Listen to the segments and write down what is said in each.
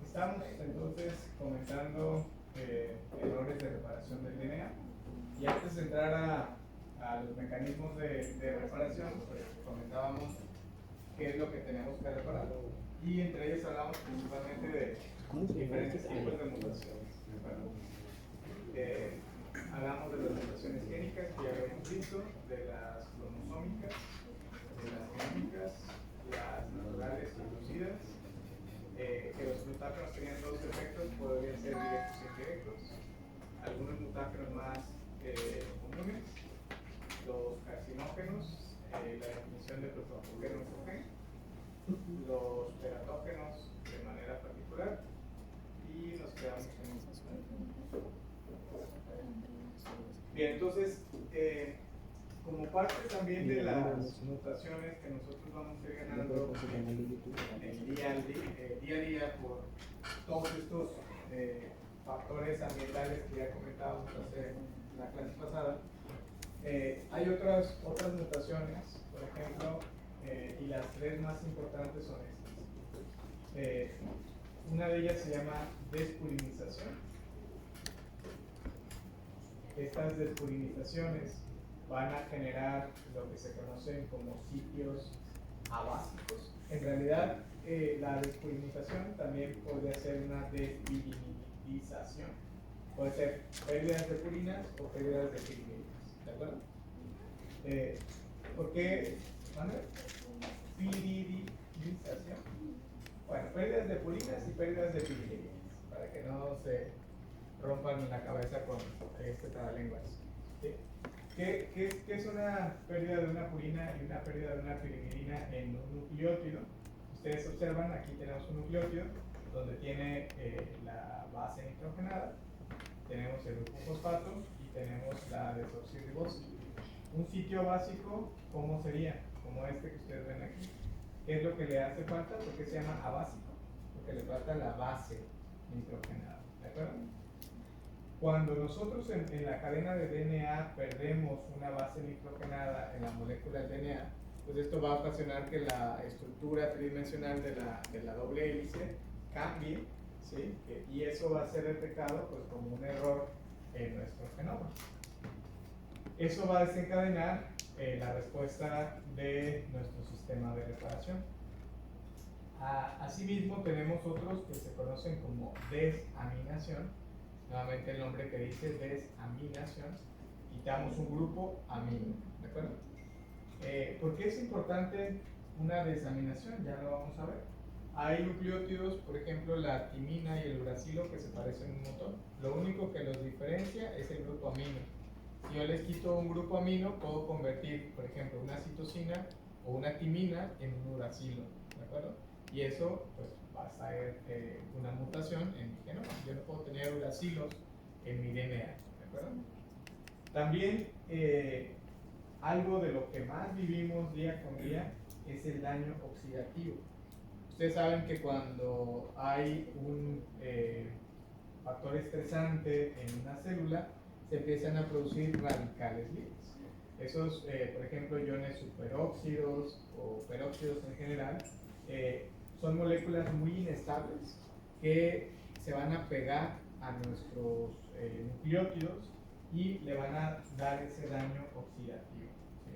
Estamos entonces comentando errores de reparación del DNA. Y antes de entrar a los mecanismos de reparación, pues comentábamos qué es lo que tenemos que reparar. Y entre ellos hablamos principalmente de diferentes tipos de mutaciones. Hablamos de las mutaciones génicas que ya habíamos visto, de las cromosómicas, de las genómicas, las naturales y inducidas, que los mutágenos tenían dos efectos, podrían ser directos e indirectos, algunos mutágenos más comunes, los carcinógenos, la definición de protopogeno los teratógenos de manera particular, y nos quedamos en eso. Bien, entonces, como parte también de las mutaciones que nosotros vamos a ir ganando en día a día por todos estos factores ambientales que ya comentábamos hace la clase pasada, hay otras mutaciones, por ejemplo, y las tres más importantes son estas. Una de ellas se llama despurinización. Estas despurinizaciones van a generar lo que se conocen como sitios abásicos. En realidad, la despurinización también podría ser una despirinización. Puede ser pérdidas de purinas o pérdidas de pirimidinas. ¿De acuerdo? ¿Por qué? Pirinización. Bueno, pérdidas de purinas y pérdidas de pirimidinas. Para que no se rompan la cabeza con este trabalenguas. ¿Sí? ¿Qué es una pérdida de una purina y una pérdida de una pirimidina en un nucleótido? Ustedes observan, aquí tenemos un nucleótido donde tiene la base nitrogenada, tenemos el grupo fosfato y tenemos la desoxirribosa. Un sitio básico, ¿cómo sería? Como este que ustedes ven aquí. ¿Qué es lo que le hace falta? ¿Por qué se llama abásico? Porque le falta la base nitrogenada. ¿De acuerdo? Cuando nosotros en la cadena de DNA perdemos una base nitrogenada en la molécula del DNA, pues esto va a ocasionar que la estructura tridimensional de la doble hélice cambie, ¿sí? Y eso va a ser detectado pues, como un error en nuestro genoma. Eso va a desencadenar la respuesta de nuestro sistema de reparación. Asimismo, tenemos otros que se conocen como desaminación. Nuevamente el nombre que dice desaminación. Quitamos un grupo amino. ¿De acuerdo? ¿Por qué es importante una desaminación? Ya lo vamos a ver. Hay nucleótidos, por ejemplo, la timina y el uracilo, que se parecen un montón. Lo único que los diferencia es el grupo amino. Si yo les quito un grupo amino, puedo convertir, por ejemplo, una citosina o una timina en un uracilo. ¿De acuerdo? Y eso pues, va a ser una mutación en mi genoma. Yo no puedo tener uracilos en mi DNA. ¿De acuerdo? También algo de lo que más vivimos día con día es el daño oxidativo. Ustedes saben que cuando hay un factor estresante en una célula, se empiezan a producir radicales libres. Esos, por ejemplo, iones superóxidos o peróxidos en general, son moléculas muy inestables que se van a pegar a nuestros nucleótidos y le van a dar ese daño oxidativo. ¿Sí?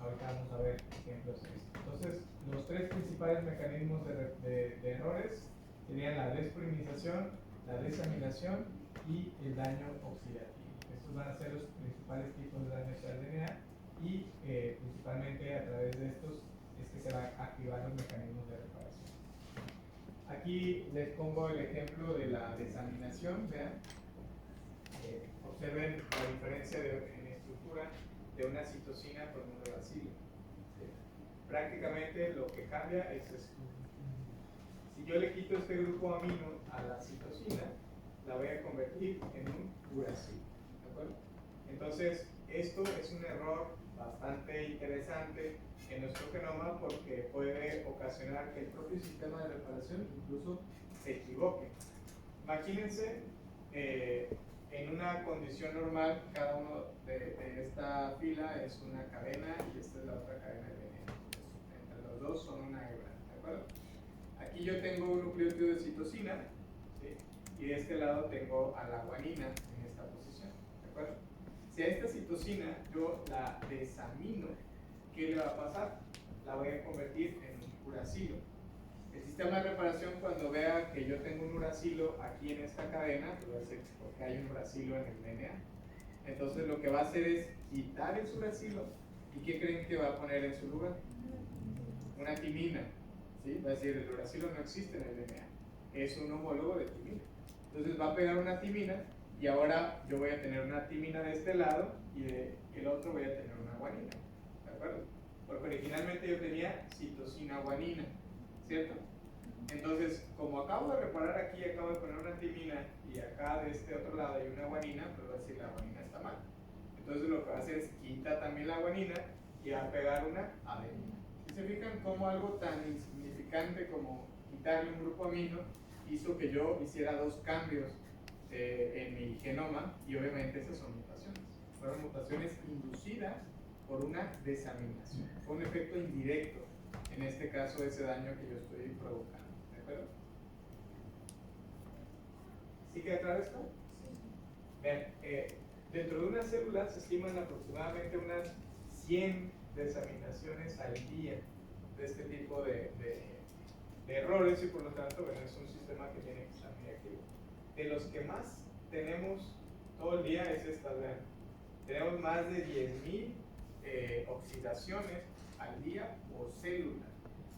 Ahorita vamos a ver ejemplos de esto. Entonces, los tres principales mecanismos de errores serían la despurinización, la desaminación y el daño oxidativo. Estos van a ser los principales tipos de daño al DNA y principalmente a través de estos es que se van a activar los mecanismos de reparación. Aquí les pongo el ejemplo de la desaminación. Vean, observen la diferencia en estructura de una citosina con un uracilo. ¿Sí? Prácticamente lo que cambia es esto. Si yo le quito este grupo amino a la citosina, la voy a convertir en un uracilo. ¿De acuerdo? Entonces, esto es un error bastante interesante en nuestro genoma porque puede ocasionar que el propio sistema de reparación incluso se equivoque. Imagínense, en una condición normal, cada uno de esta fila es una cadena y esta es la otra cadena de DNA. Entre los dos son una hebra. ¿De acuerdo? Aquí yo tengo un nucleótido de citosina, ¿sí? Y de este lado tengo a la guanina en esta posición, ¿de acuerdo? Si a esta citosina yo la desamino, ¿qué le va a pasar? La voy a convertir en un uracilo. El sistema de reparación, cuando vea que yo tengo un uracilo aquí en esta cadena, pues va a decir porque hay un uracilo en el DNA. Entonces lo que va a hacer es quitar el uracilo. ¿Y qué creen que va a poner en su lugar? Una timina, ¿sí? Va a decir el uracilo no existe en el DNA, es un homólogo de timina. Entonces va a pegar una timina y ahora yo voy a tener una timina de este lado y del otro voy a tener una guanina, ¿de acuerdo? Porque originalmente yo tenía citosina guanina, ¿cierto? Entonces, como acabo de reparar aquí, acabo de poner una timina y acá de este otro lado hay una guanina, pues va a decir la guanina está mal. Entonces lo que va a hacer es quita también la guanina y va a pegar una adenina. Si se fijan cómo algo tan insignificante como quitarle un grupo amino hizo que yo hiciera dos cambios en mi genoma, y obviamente esas son mutaciones. Fueron mutaciones inducidas por una desaminación. Fue un efecto indirecto, en este caso, ese daño que yo estoy provocando. ¿De acuerdo? ¿Sí queda claro esto? Sí. Vean, dentro de una célula se estiman aproximadamente unas 100 desaminaciones al día de este tipo de errores, y por lo tanto, bueno, es un sistema que tiene que estar muy activo. De los que más tenemos todo el día es esta, vean. Tenemos más de 10.000 oxidaciones al día por célula.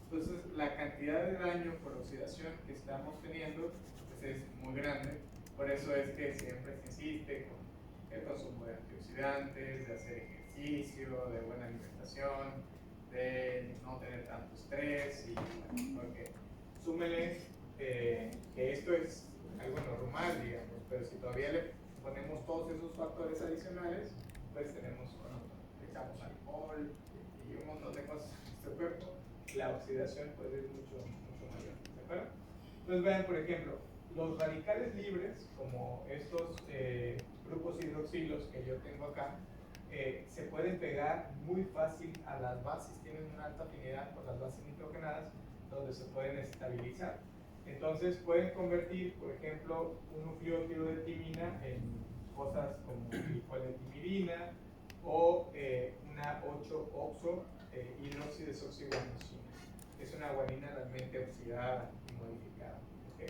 Entonces, la cantidad de daño por oxidación que estamos teniendo pues, es muy grande. Por eso es que siempre se insiste con el consumo de antioxidantes, de hacer ejercicio, de buena alimentación, de no tener tanto estrés, y porque súmele que esto es algo normal, digamos, pero si todavía le ponemos todos esos factores adicionales, pues tenemos, bueno, le echamos alcohol y un montón de cosas en nuestro cuerpo, la oxidación pues es mucho mayor, ¿de acuerdo? Entonces vean, por ejemplo, los radicales libres, como estos grupos hidroxilos que yo tengo acá, se pueden pegar muy fácil a las bases, tienen una alta afinidad con las bases nitrogenadas, donde se pueden estabilizar. Entonces pueden convertir, por ejemplo, un nucleótido de timina en cosas como glicoletimidina o una 8-oxo hidroxidesoxiguanosina. Es una guanina realmente oxidada y modificada. ¿Okay?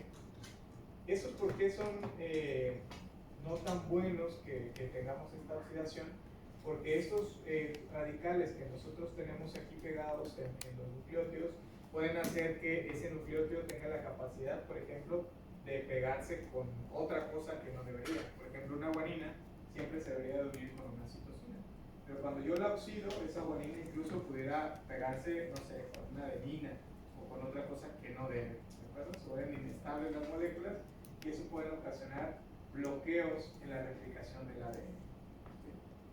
¿Esos por qué son no tan buenos que tengamos esta oxidación? Porque estos radicales que nosotros tenemos aquí pegados en los nucleótidos pueden hacer que ese nucleótido tenga la capacidad, por ejemplo, de pegarse con otra cosa que no debería. Por ejemplo, una guanina siempre se debería de unir con una citosina. Pero cuando yo la oxido, esa guanina incluso pudiera pegarse, no sé, con una adenina o con otra cosa que no debe. ¿De acuerdo? Se vuelven inestables las moléculas y eso puede ocasionar bloqueos en la replicación del ADN. ¿Sí?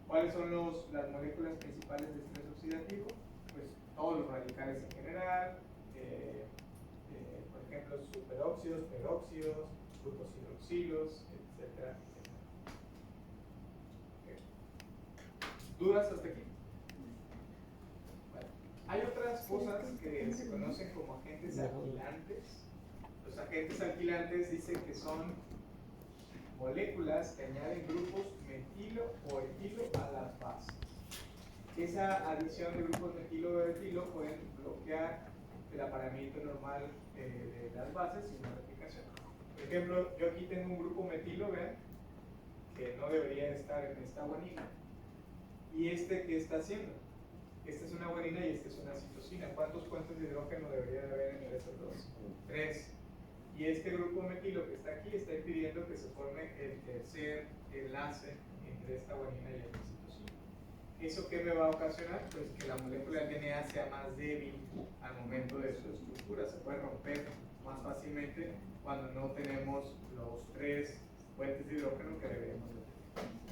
¿Cuáles son las moléculas principales de estrés oxidativo? Pues todos los radicales en general, por ejemplo, superóxidos, peróxidos, grupos hidroxilos, etcétera, etcétera. Okay. ¿Dudas hasta aquí? Bueno, hay otras cosas que se conocen como agentes alquilantes. Los agentes alquilantes dicen que son moléculas que añaden grupos metilo o etilo a las bases. Esa adición de grupos metilo o etilo pueden bloquear el apareamiento normal de las bases y una replicación. Por ejemplo, yo aquí tengo un grupo metilo, vean, que no debería estar en esta guanina. ¿Y este qué está haciendo? Esta es una guanina y esta es una citosina. ¿Cuántos puentes de hidrógeno debería de haber entre esos dos? 3. Y este grupo metilo que está aquí está impidiendo que se forme el tercer enlace entre esta guanina y esta citosina. ¿Eso qué me va a ocasionar? Pues que la molécula del DNA sea más débil al momento de su estructura. Se puede romper más fácilmente cuando no tenemos los 3 puentes de hidrógeno que deberíamos de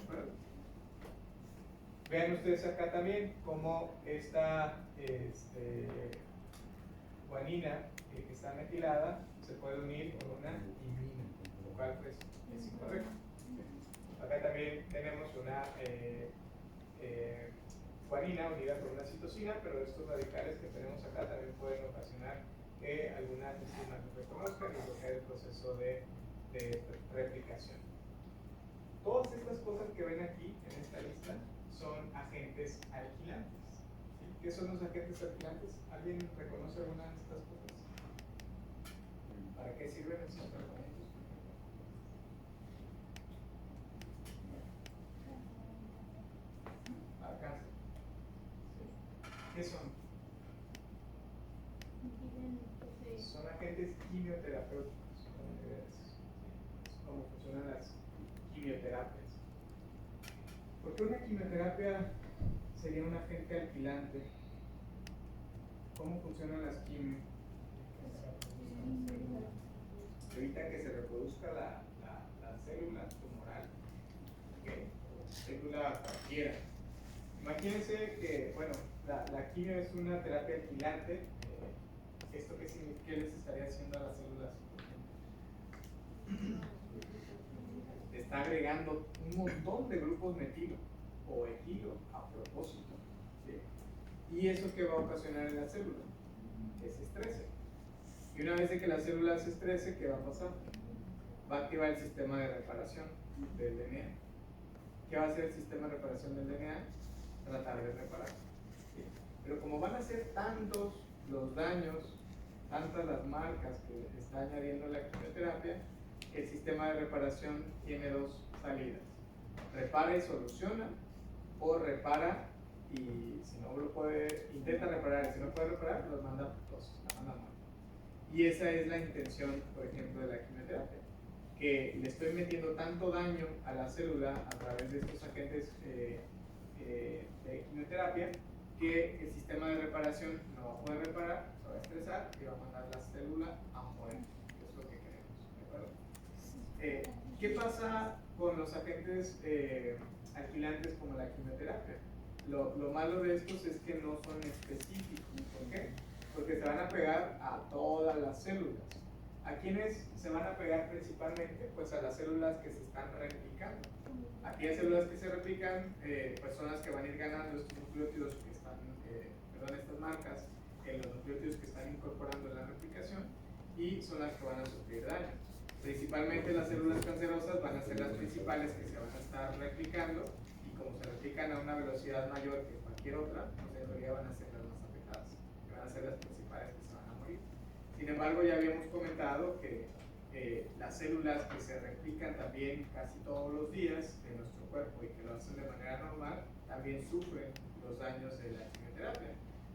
tener. Vean ustedes acá también cómo esta guanina que está metilada se puede unir con una imina, lo cual pues es incorrecto. Acá también tenemos una guanina unida con una citosina, pero estos radicales que tenemos acá también pueden ocasionar que algunas enzimas proceso de replicación. Todas estas cosas que ven aquí en esta lista son agentes alquilantes. ¿Sí? ¿Qué son los agentes alquilantes? ¿Alguien reconoce alguna de estas cosas? ¿Para qué sirven esos tratamientos? Para cáncer. ¿Sí? ¿Qué son? Son agentes quimioterapéuticos. Cómo funcionan las quimioterapias. ¿Por qué una quimioterapia sería un agente alquilante? ¿Cómo funcionan las quimios? Evita que se reproduzca la célula tumoral, ¿okay? Célula cualquiera. Imagínense que, bueno, la quimio es una terapia alquilante. ¿Esto qué les estaría haciendo a las células? Está agregando un montón de grupos metilo o etilo a propósito, ¿sí? ¿Y eso qué va a ocasionar en la célula? Que se estrese. Y una vez que la célula se estrese, ¿qué va a pasar? Va a activar el sistema de reparación del DNA. ¿Qué va a hacer el sistema de reparación del DNA? Tratar de reparar, ¿sí? Pero como van a ser tantos los daños, tantas las marcas que está añadiendo la quimioterapia, el sistema de reparación tiene dos salidas: repara y soluciona, o repara y si no lo puede, intenta reparar, y si no puede reparar, los manda a apoptosis, la manda a muerte. Y esa es la intención, por ejemplo, de la quimioterapia, que le estoy metiendo tanto daño a la célula a través de estos agentes de quimioterapia, que el sistema de reparación no va a poder reparar, se va a estresar y va a mandar la célula a morir, que es lo que queremos, ¿de acuerdo? ¿Qué pasa con los agentes alquilantes como la quimioterapia? Lo malo de estos es que no son específicos. ¿Por qué? Porque se van a pegar a todas las células. ¿A quiénes se van a pegar principalmente? Pues a las células que se están replicando. Aquellas células que se replican, pues son las que van a ir ganando estos nucleótidos que están, estas marcas en los nucleótidos que están incorporando en la replicación, y son las que van a sufrir daño. Principalmente las células cancerosas van a ser las principales que se van a estar replicando, y como se replican a una velocidad mayor que cualquier otra, pues en realidad van a ser las más afectadas, que van a ser las principales que se van a morir. Sin embargo, ya habíamos comentado que las células que se replican también casi todos los días en nuestro cuerpo y que lo hacen de manera normal, también sufren los daños de la quimioterapia.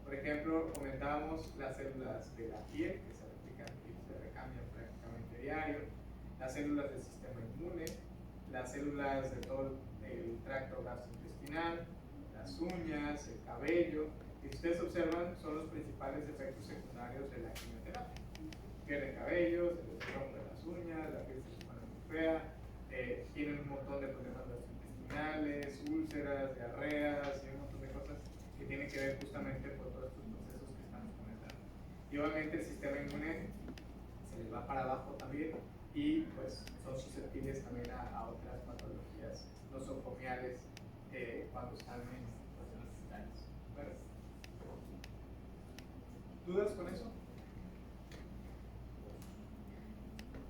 Por ejemplo, comentábamos las células de la piel, que se replican y se recambian prácticamente diario, las células del sistema inmune, las células de todo el tracto gastrointestinal, las uñas, el cabello. Y si ustedes observan, son los principales efectos secundarios de la quimioterapia. Pierde cabello, se les rompe las uñas, la piel se pone muy fea, tienen un montón de problemas gastrointestinales, úlceras, diarreas y un montón de cosas que tienen que ver justamente por todos estos procesos que estamos comentando. Y obviamente el sistema inmune se les va para abajo también, y pues son susceptibles también a otras patologías nosocomiales cuando están en situaciones sanitarias. ¿Verdad? ¿Dudas con eso?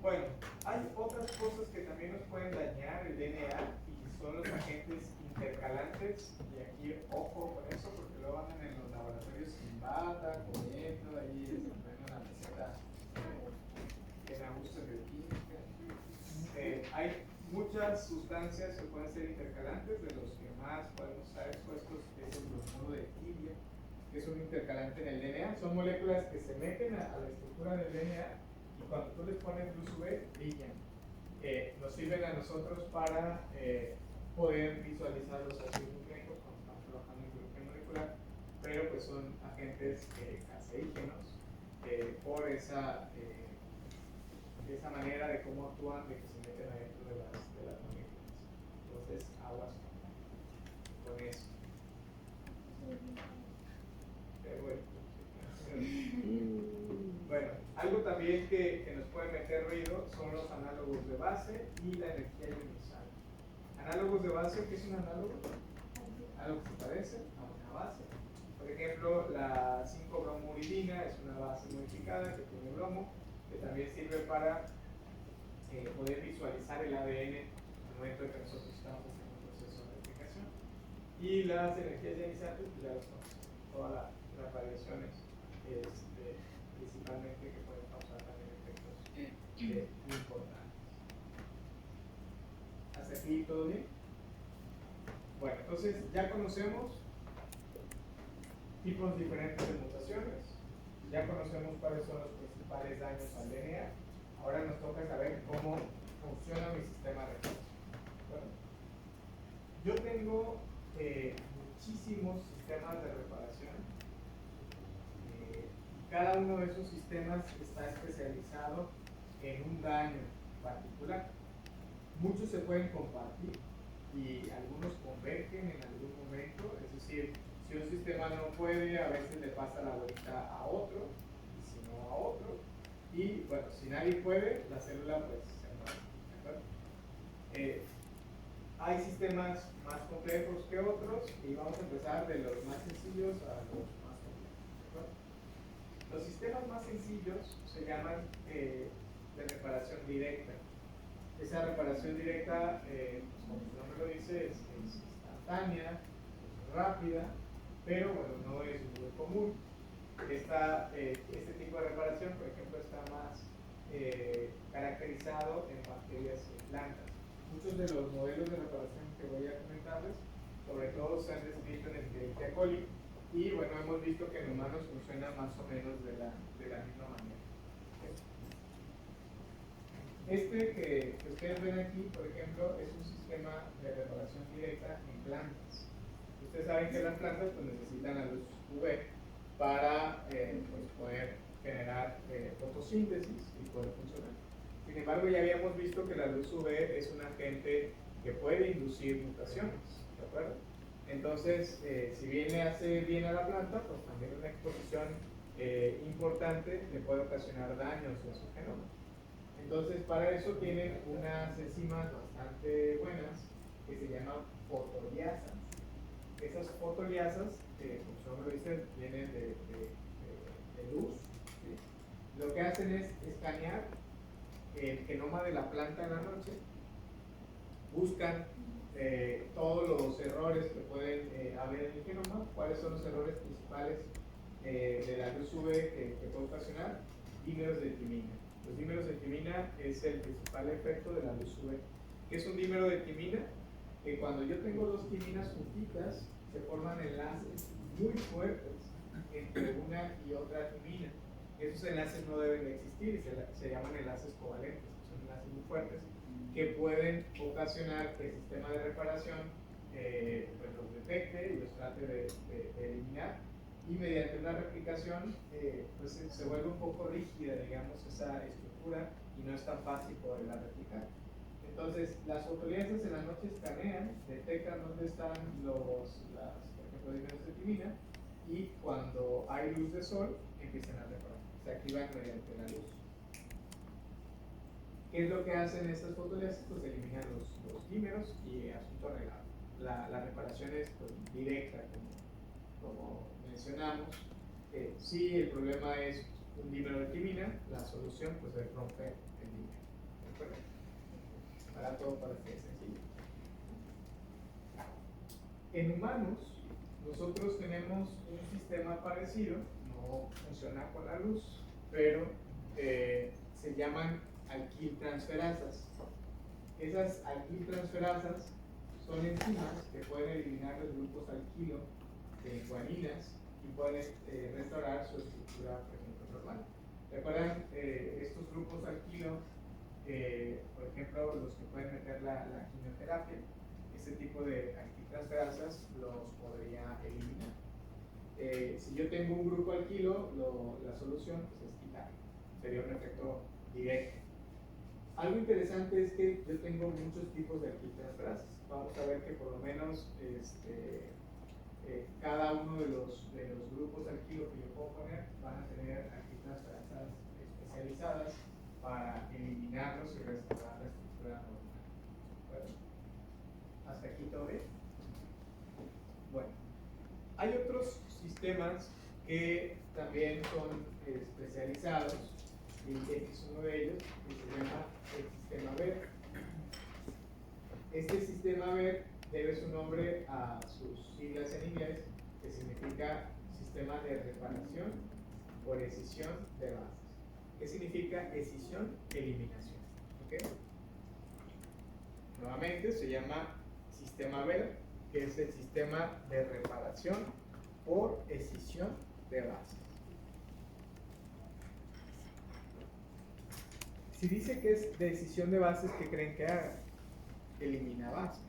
Bueno, hay otras cosas que también nos pueden dañar el DNA, y son los agentes intercalantes. Y aquí, ojo con eso, porque luego andan en los laboratorios sin bata, comiendo ahí, se ponen una receta que da gusto en bioquímica. Hay muchas sustancias que pueden ser intercalantes. De los que más podemos estar expuestos es el bromuro de tibia, que es un intercalante en el DNA. Son moléculas que se meten a la estructura del DNA, y cuando tú les pones luz UV, brillan. Nos sirven a nosotros para poder visualizar los ácidos nucleicos cuando estamos trabajando en biología molecular, pero pues son agentes cancerígenos por esa manera de cómo actúan, de que se meten adentro de las moléculas. Entonces, aguas con eso. Bueno, algo también que nos puede meter ruido son los análogos de base y la energía ionizante. Análogos de base, ¿qué es un análogo? Algo que se parece a una base. Por ejemplo, la 5-bromuridina es una base modificada que tiene bromo, que también sirve para poder visualizar el ADN al momento de que nosotros estamos haciendo un proceso de replicación. Y las energías ionizantes, pues ya las conocemos, todas las radiaciones, principalmente que pueden causar también efectos importantes. ¿Hasta aquí todo bien? Bueno, entonces ya conocemos tipos diferentes de mutaciones, ya conocemos cuáles son los principales daños al DNA. Ahora nos toca saber cómo funciona mi sistema de reparación. Bueno, yo tengo muchísimos sistemas de reparación. Cada uno de esos sistemas está especializado en un daño particular. Muchos se pueden compartir y algunos convergen en algún momento, es decir, si un sistema no puede, a veces le pasa la vuelta a otro, y si no a otro, y bueno, si nadie puede, la célula pues se muere. Hay sistemas más complejos que otros y vamos a empezar de los más sencillos a los más complejos. Los sistemas más sencillos se llaman de reparación directa. Esa reparación directa, como su nombre lo dice, es instantánea, es rápida, pero bueno, no es muy común. Este tipo de reparación, por ejemplo, está más caracterizado en bacterias y plantas. Muchos de los modelos de reparación que voy a comentarles, sobre todo se han descrito en Escherichia coli, y bueno, hemos visto que en humanos funciona más o menos de la misma manera. Este que ustedes ven aquí, por ejemplo, es un sistema de reparación directa en plantas. Ustedes saben que las plantas pues, necesitan la luz UV para pues, poder generar fotosíntesis y poder funcionar. Sin embargo, ya habíamos visto que la luz UV es un agente que puede inducir mutaciones, ¿de acuerdo? Entonces, si bien le hace bien a la planta, pues también una exposición importante le puede ocasionar daños a su genoma. Entonces, para eso tienen unas enzimas bastante buenas que se llaman fotoliasas. Esas fotoliasas, como su nombre lo dice, vienen de luz. ¿Sí? Lo que hacen es escanear el genoma de la planta en la noche, buscan todos los errores que pueden haber en el genoma, cuáles son los errores principales de la luz UV que puede ocasionar, dímeros de timina. Los dímeros de timina es el principal efecto de la luz UV. ¿Qué es un dímero de timina? Que cuando yo tengo dos timinas juntitas, se forman enlaces muy fuertes entre una y otra timina. Esos enlaces no deben de existir, se llaman enlaces covalentes, son enlaces muy fuertes que pueden ocasionar que el sistema de reparación pues los detecte y los trate de eliminar, y mediante una replicación pues se vuelve un poco rígida, digamos, esa estructura y no es tan fácil poderla replicar. Entonces, las fotoliasas en la noche escanean, detectan dónde están por ejemplo, dímeros de timina, y cuando hay luz de sol, empiezan a reparar. Se activan mediante la luz. ¿Qué es lo que hacen estas fotoliasas? Pues eliminan los dímeros y asunto arreglado. La reparación es pues, directa, como mencionamos. Si el problema es un dímero de timina, la solución pues, es romper el dímero. ¿De acuerdo? Para todo parece sencillo. En humanos, nosotros tenemos un sistema parecido, no funciona con la luz, pero se llaman alquiltransferasas. Esas alquiltransferasas son enzimas que pueden eliminar los grupos alquilo de guaninas y pueden restaurar su estructura, por ejemplo, normal. ¿Recuerdan estos grupos alquilo? Por ejemplo, los que pueden meter la quimioterapia, este tipo de alquiltransferasas los podría eliminar. Si yo tengo un grupo alquilo, la solución pues, es quitarlo. Sería un efecto directo. Algo interesante es que yo tengo muchos tipos de alquiltransferasas. Vamos a ver que por lo menos cada uno de los grupos alquilo que yo puedo poner van a tener alquiltransferasas especializadas para eliminarlos y restaurar la estructura normal. Bueno, ¿hasta aquí todo bien? Bueno, hay otros sistemas que también son especializados y este es uno de ellos, que se llama el sistema VER. Este sistema VER debe su nombre a sus siglas en inglés, que significa Sistema de Reparación por Escisión de Bases. ¿Qué significa escisión? Eliminación. ¿Okay? Nuevamente se llama sistema VER, que es el sistema de reparación por escisión de bases. Si dice que es de escisión de bases, ¿qué creen que haga? Elimina bases.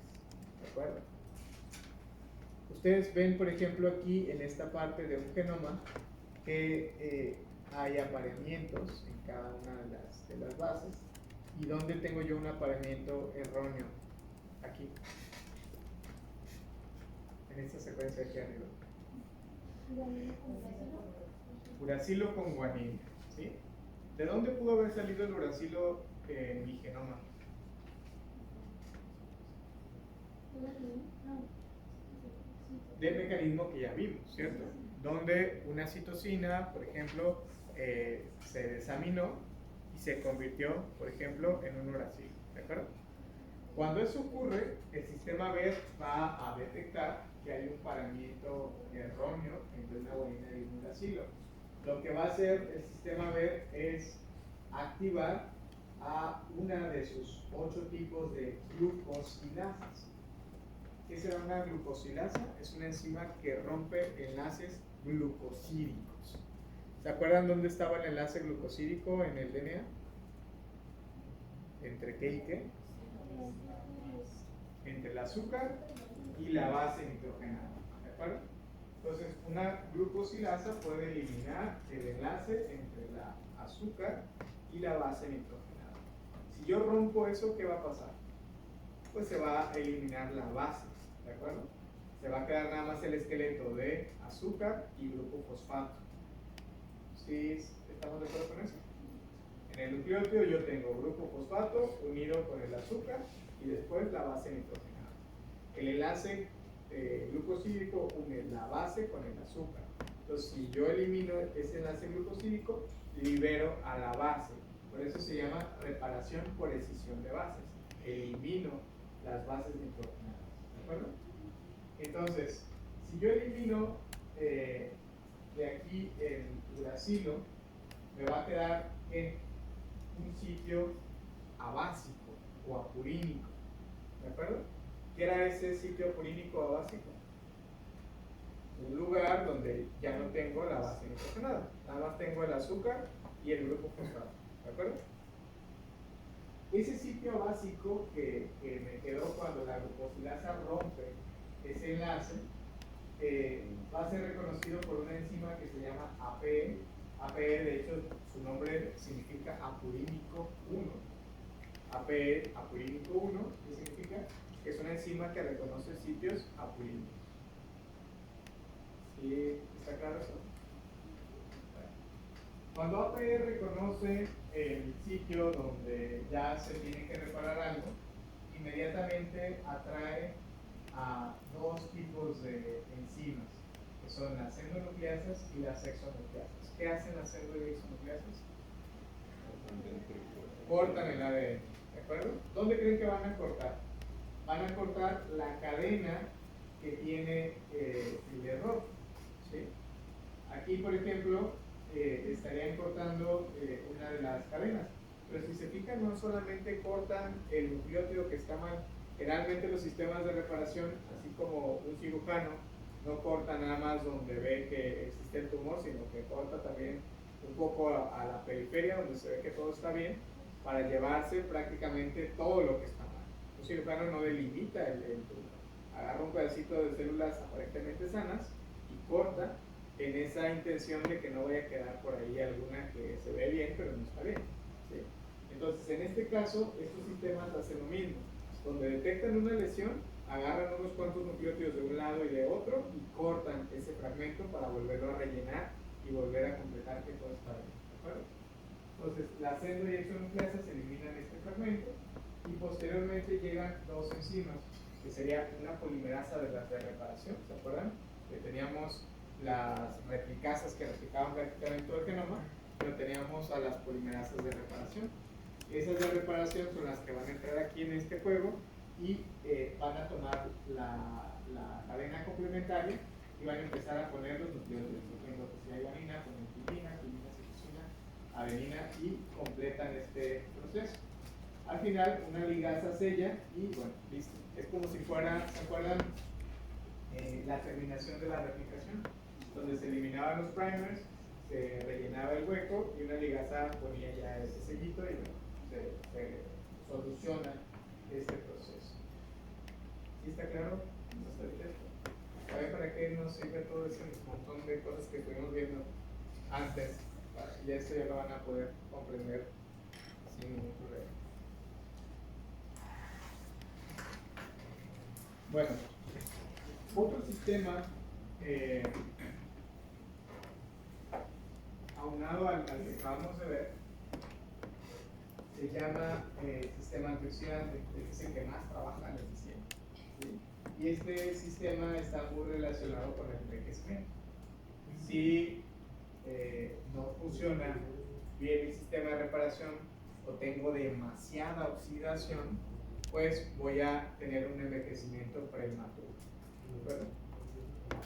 ¿De acuerdo? Ustedes ven, por ejemplo, aquí en esta parte de un genoma que hay apareamientos en cada una de las bases. ¿Y dónde tengo yo un apareamiento erróneo? Aquí. En esta secuencia aquí arriba. Uracilo con guanina. ¿Sí? ¿De dónde pudo haber salido el uracilo en mi genoma? Del mecanismo que ya vimos, ¿cierto? Donde una citosina, por ejemplo, se desaminó y se convirtió, por ejemplo, en un uracilo, ¿de acuerdo? Cuando eso ocurre, el sistema VER va a detectar que hay un paramiento erróneo entre una guanina y un uracilo. Lo que va a hacer el sistema VER es activar a una de sus 8 tipos de glucosilasas. ¿Qué será una glucosilasa? Es una enzima que rompe enlaces glucosídicos. ¿Se acuerdan dónde estaba el enlace glucosídico en el DNA? ¿Entre qué y qué? Entre el azúcar y la base nitrogenada. ¿De acuerdo? Entonces, una glucosilasa puede eliminar el enlace entre la azúcar y la base nitrogenada. Si yo rompo eso, ¿qué va a pasar? Pues se va a eliminar la base. ¿De acuerdo? Se va a quedar nada más el esqueleto de azúcar y grupo fosfato. ¿Sí estamos de acuerdo con eso? En el nucleótido yo tengo grupo fosfato unido con el azúcar y después la base nitrogenada. El enlace glucosídico une la base con el azúcar. Entonces, si yo elimino ese enlace glucosídico, libero a la base. Por eso se llama reparación por escisión de bases. Elimino las bases nitrogenadas. ¿De acuerdo? Entonces, si yo elimino de aquí el uracilo, me va a quedar en un sitio abásico o apurínico. ¿De acuerdo? ¿Qué era ese sitio apurínico o abásico? Un lugar donde ya no tengo la base nitrogenada, nada más tengo el azúcar y el grupo fosfato. ¿De acuerdo? Ese sitio básico que me quedó cuando la glucosilasa rompe ese enlace va a ser reconocido por una enzima que se llama APE. APE, de hecho, su nombre significa apurínico 1. APE, apurínico 1, ¿qué significa? Que es una enzima que reconoce sitios apurínicos. ¿Sí está claro eso? Cuando APE reconoce el sitio donde ya se tiene que reparar algo, inmediatamente atrae a 2 tipos de enzimas, que son las endonucleasas y las exonucleasas. ¿Qué hacen las endo y exonucleasas? Cortan el ADN, ¿de acuerdo? ¿Dónde creen que van a cortar? Van a cortar la cadena que tiene el error, ¿sí? Aquí, por ejemplo, estarían cortando una de las cadenas, pero si se fijan, no solamente cortan el nucleótido que está mal. Generalmente los sistemas de reparación, así como un cirujano, no corta nada más donde ve que existe el tumor, sino que corta también un poco a la periferia, donde se ve que todo está bien, para llevarse prácticamente todo lo que está mal. Un cirujano no delimita el tumor, agarra un pedacito de células aparentemente sanas y corta en esa intención de que no vaya a quedar por ahí alguna que se ve bien, pero no está bien, ¿sí? Entonces, en este caso, estos sistemas hacen lo mismo. Donde detectan una lesión, agarran unos cuantos nucleótidos de un lado y de otro y cortan ese fragmento para volverlo a rellenar y volver a completar que todo está bien. ¿De acuerdo? Entonces, las endo y exonucleasas eliminan este fragmento y posteriormente llegan 2 enzimas, que sería una polimerasa de las de reparación. ¿Se acuerdan? Que teníamos las replicasas que replicaban prácticamente todo el genoma, pero teníamos a las polimerasas de reparación. Esas de reparación son las que van a entrar aquí en este juego y van a tomar la cadena complementaria y van a empezar a poner los nucleótidos. Por ejemplo, si hay guanina, ponen timina, citosina, adenina y completan este proceso. Al final, una ligasa sella y bueno, listo. Es como si fuera, ¿se acuerdan? La terminación de la replicación, donde se eliminaban los primers, se rellenaba el hueco y una ligasa ponía ya ese sellito y bueno, se soluciona este proceso. ¿Sí está claro? ¿No está directo? A ver para qué nos sirve todo ese montón de cosas que estuvimos viendo antes. Y esto ya lo van a poder comprender sin ningún problema. Bueno, otro sistema aunado al que acabamos de ver se llama sistema antioxidante, es el que más trabaja en el sistema. ¿Sí? Y este sistema está muy relacionado con el envejecimiento. Si no funciona bien el sistema de reparación o tengo demasiada oxidación, pues voy a tener un envejecimiento prematuro.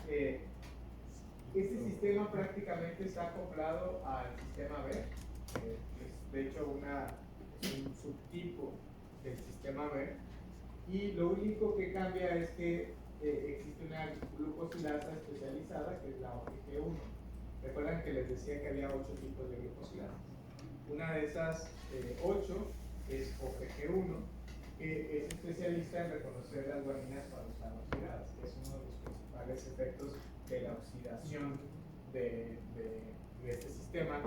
Este sistema prácticamente está acoplado al sistema B, es de hecho un subtipo del sistema B, y lo único que cambia es que existe una glucosilasa especializada que es la OGG1. Recuerdan que les decía que había 8 tipos de glucosilasas. Una de esas 8 es OGG1, que es especialista en reconocer las guaninas cuando están oxidadas, que es uno de los principales efectos de la oxidación de este sistema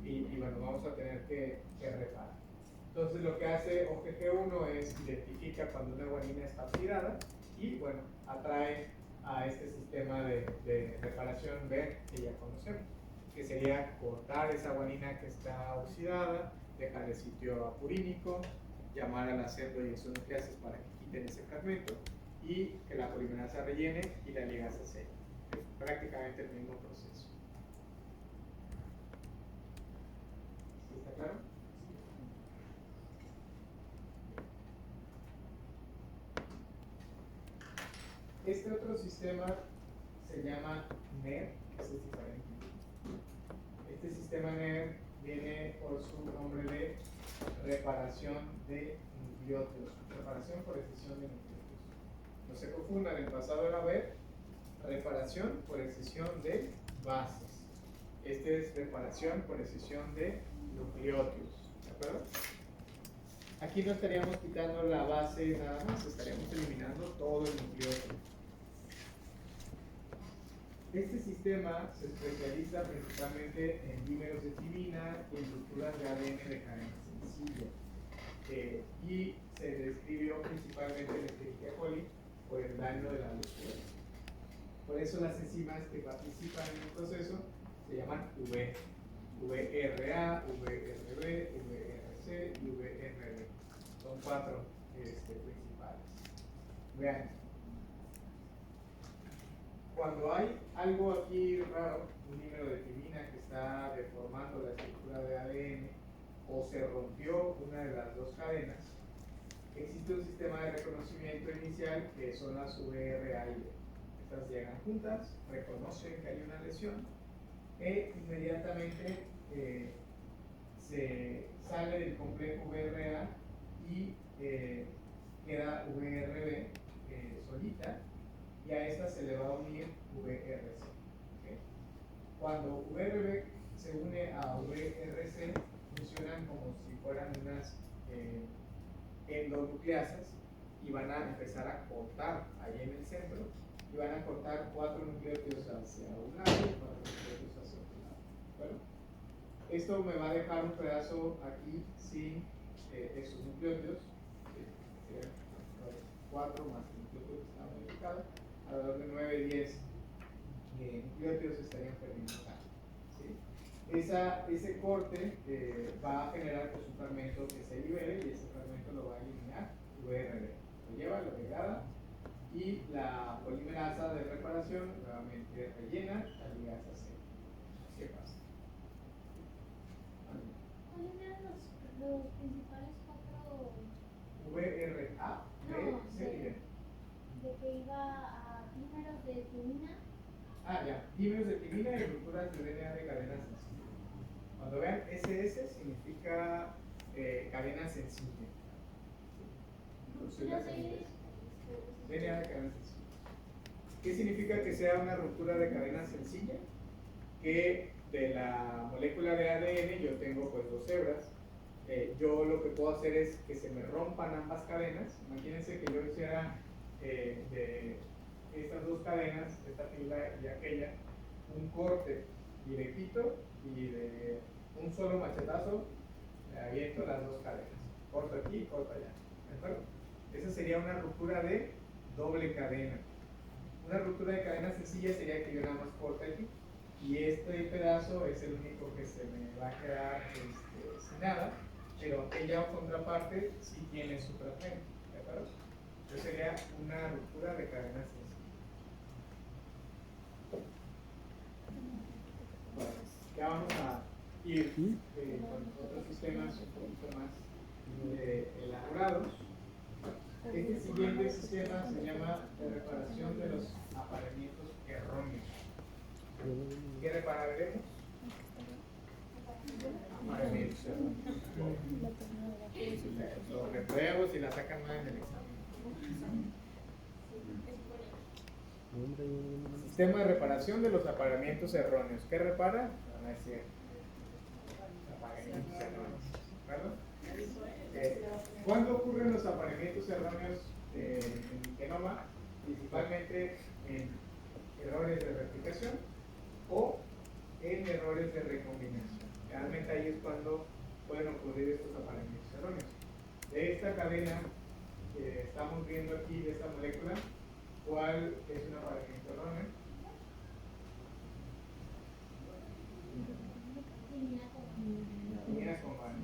y bueno, vamos a tener que reparar. Entonces lo que hace OGG1 es identifica cuando una guanina está oxidada y bueno, atrae a este sistema de reparación B que ya conocemos, que sería cortar esa guanina que está oxidada, dejar el sitio apurínico, llamar a las endoisonucleases para que quiten ese fragmento y que la polimerasa rellene y la ligasa selle. Es prácticamente el mismo proceso. ¿Está claro? Este otro sistema se llama NER, este es diferente. Este sistema NER viene por su nombre de reparación de nucleótidos, reparación por excisión de nucleótidos. No se confundan, el pasado era ver reparación por excisión de bases. Este es reparación por excisión de nucleótidos. ¿De acuerdo? Aquí no estaríamos quitando la base nada más, estaríamos eliminando todo el nucleótido. Este sistema se especializa principalmente en dímeros de timina y en estructuras de ADN de cadena sencilla. Y se describió principalmente en Escherichia coli por el daño de la leucemia. Por eso las enzimas que participan en el proceso se llaman VRA, VRB, VRC y VRB. Son 4 principales. Vean, cuando hay algo aquí raro, un número de timina que está deformando la estructura de ADN o se rompió una de las dos cadenas, existe un sistema de reconocimiento inicial que son las VRA y B. Estas llegan juntas, reconocen que hay una lesión e inmediatamente se sale del complejo VRA y queda VRB solita y a esta se le va a unir VRC. ¿Okay? Cuando VRB se une a VRC funcionan como si fueran unas endonucleasas y van a empezar a cortar ahí en el centro y van a cortar 4 nucleótidos hacia un lado y 4 nucleótidos hacia otro lado. Bueno, esto me va a dejar un pedazo aquí sin esos nucleótidos, 4 más el nucleótido que está modificado, alrededor de 9-10 nucleótidos estarían perdiendo acá. ¿Sí? Ese corte va a generar pues, un fragmento que se libere y ese fragmento lo va a eliminar VRB. Lo lleva, lo degrada y la polimerasa de reparación nuevamente rellena la ligasa C. ¿Qué pasa? los principales cuatro? V, R, A, B, No, C y D. de que iba a dímeros de timina. Ah, ya. Dímeros de timina y rupturas de DNA de cadena sencilla. Cuando vean SS significa cadena sencilla. Rupturas de DNA de cadena sencilla. ¿Qué significa que sea una ruptura de cadena sencilla? Que de la molécula de ADN yo tengo pues dos hebras. Yo lo que puedo hacer es que se me rompan ambas cadenas. Imagínense que yo hiciera de estas dos cadenas, esta fila y aquella, un corte directito y de un solo machetazo le aviento las dos cadenas. Corto aquí, corto allá. ¿De acuerdo? Esa sería una ruptura de doble cadena. Una ruptura de cadena sencilla sería que yo nada más corte aquí y este pedazo es el único que se me va a quedar sin nada, pero aquella contraparte sí tiene su fragmento, ¿de acuerdo? Entonces sería una ruptura de cadena sencilla. Bueno, ya vamos a ir con otros sistemas un poquito más elaborados. Este siguiente sistema se llama de reparación de los apareamientos erróneos. ¿Qué repararemos? Apareamientos erróneos. Los repruebos y la sacan mal en el examen. Sistema de reparación de los apareamientos erróneos. ¿Qué repara? No es cierto. Apareamientos erróneos. ¿De acuerdo? ¿Cuándo ocurren los apareamientos erróneos en el genoma? Principalmente en errores de replicación o en errores de recombinación. Realmente ahí es cuando pueden ocurrir estos apareamientos erróneos. De esta cadena que estamos viendo aquí, de esta molécula, ¿cuál es un apareamiento erróneo? Timina con vaina.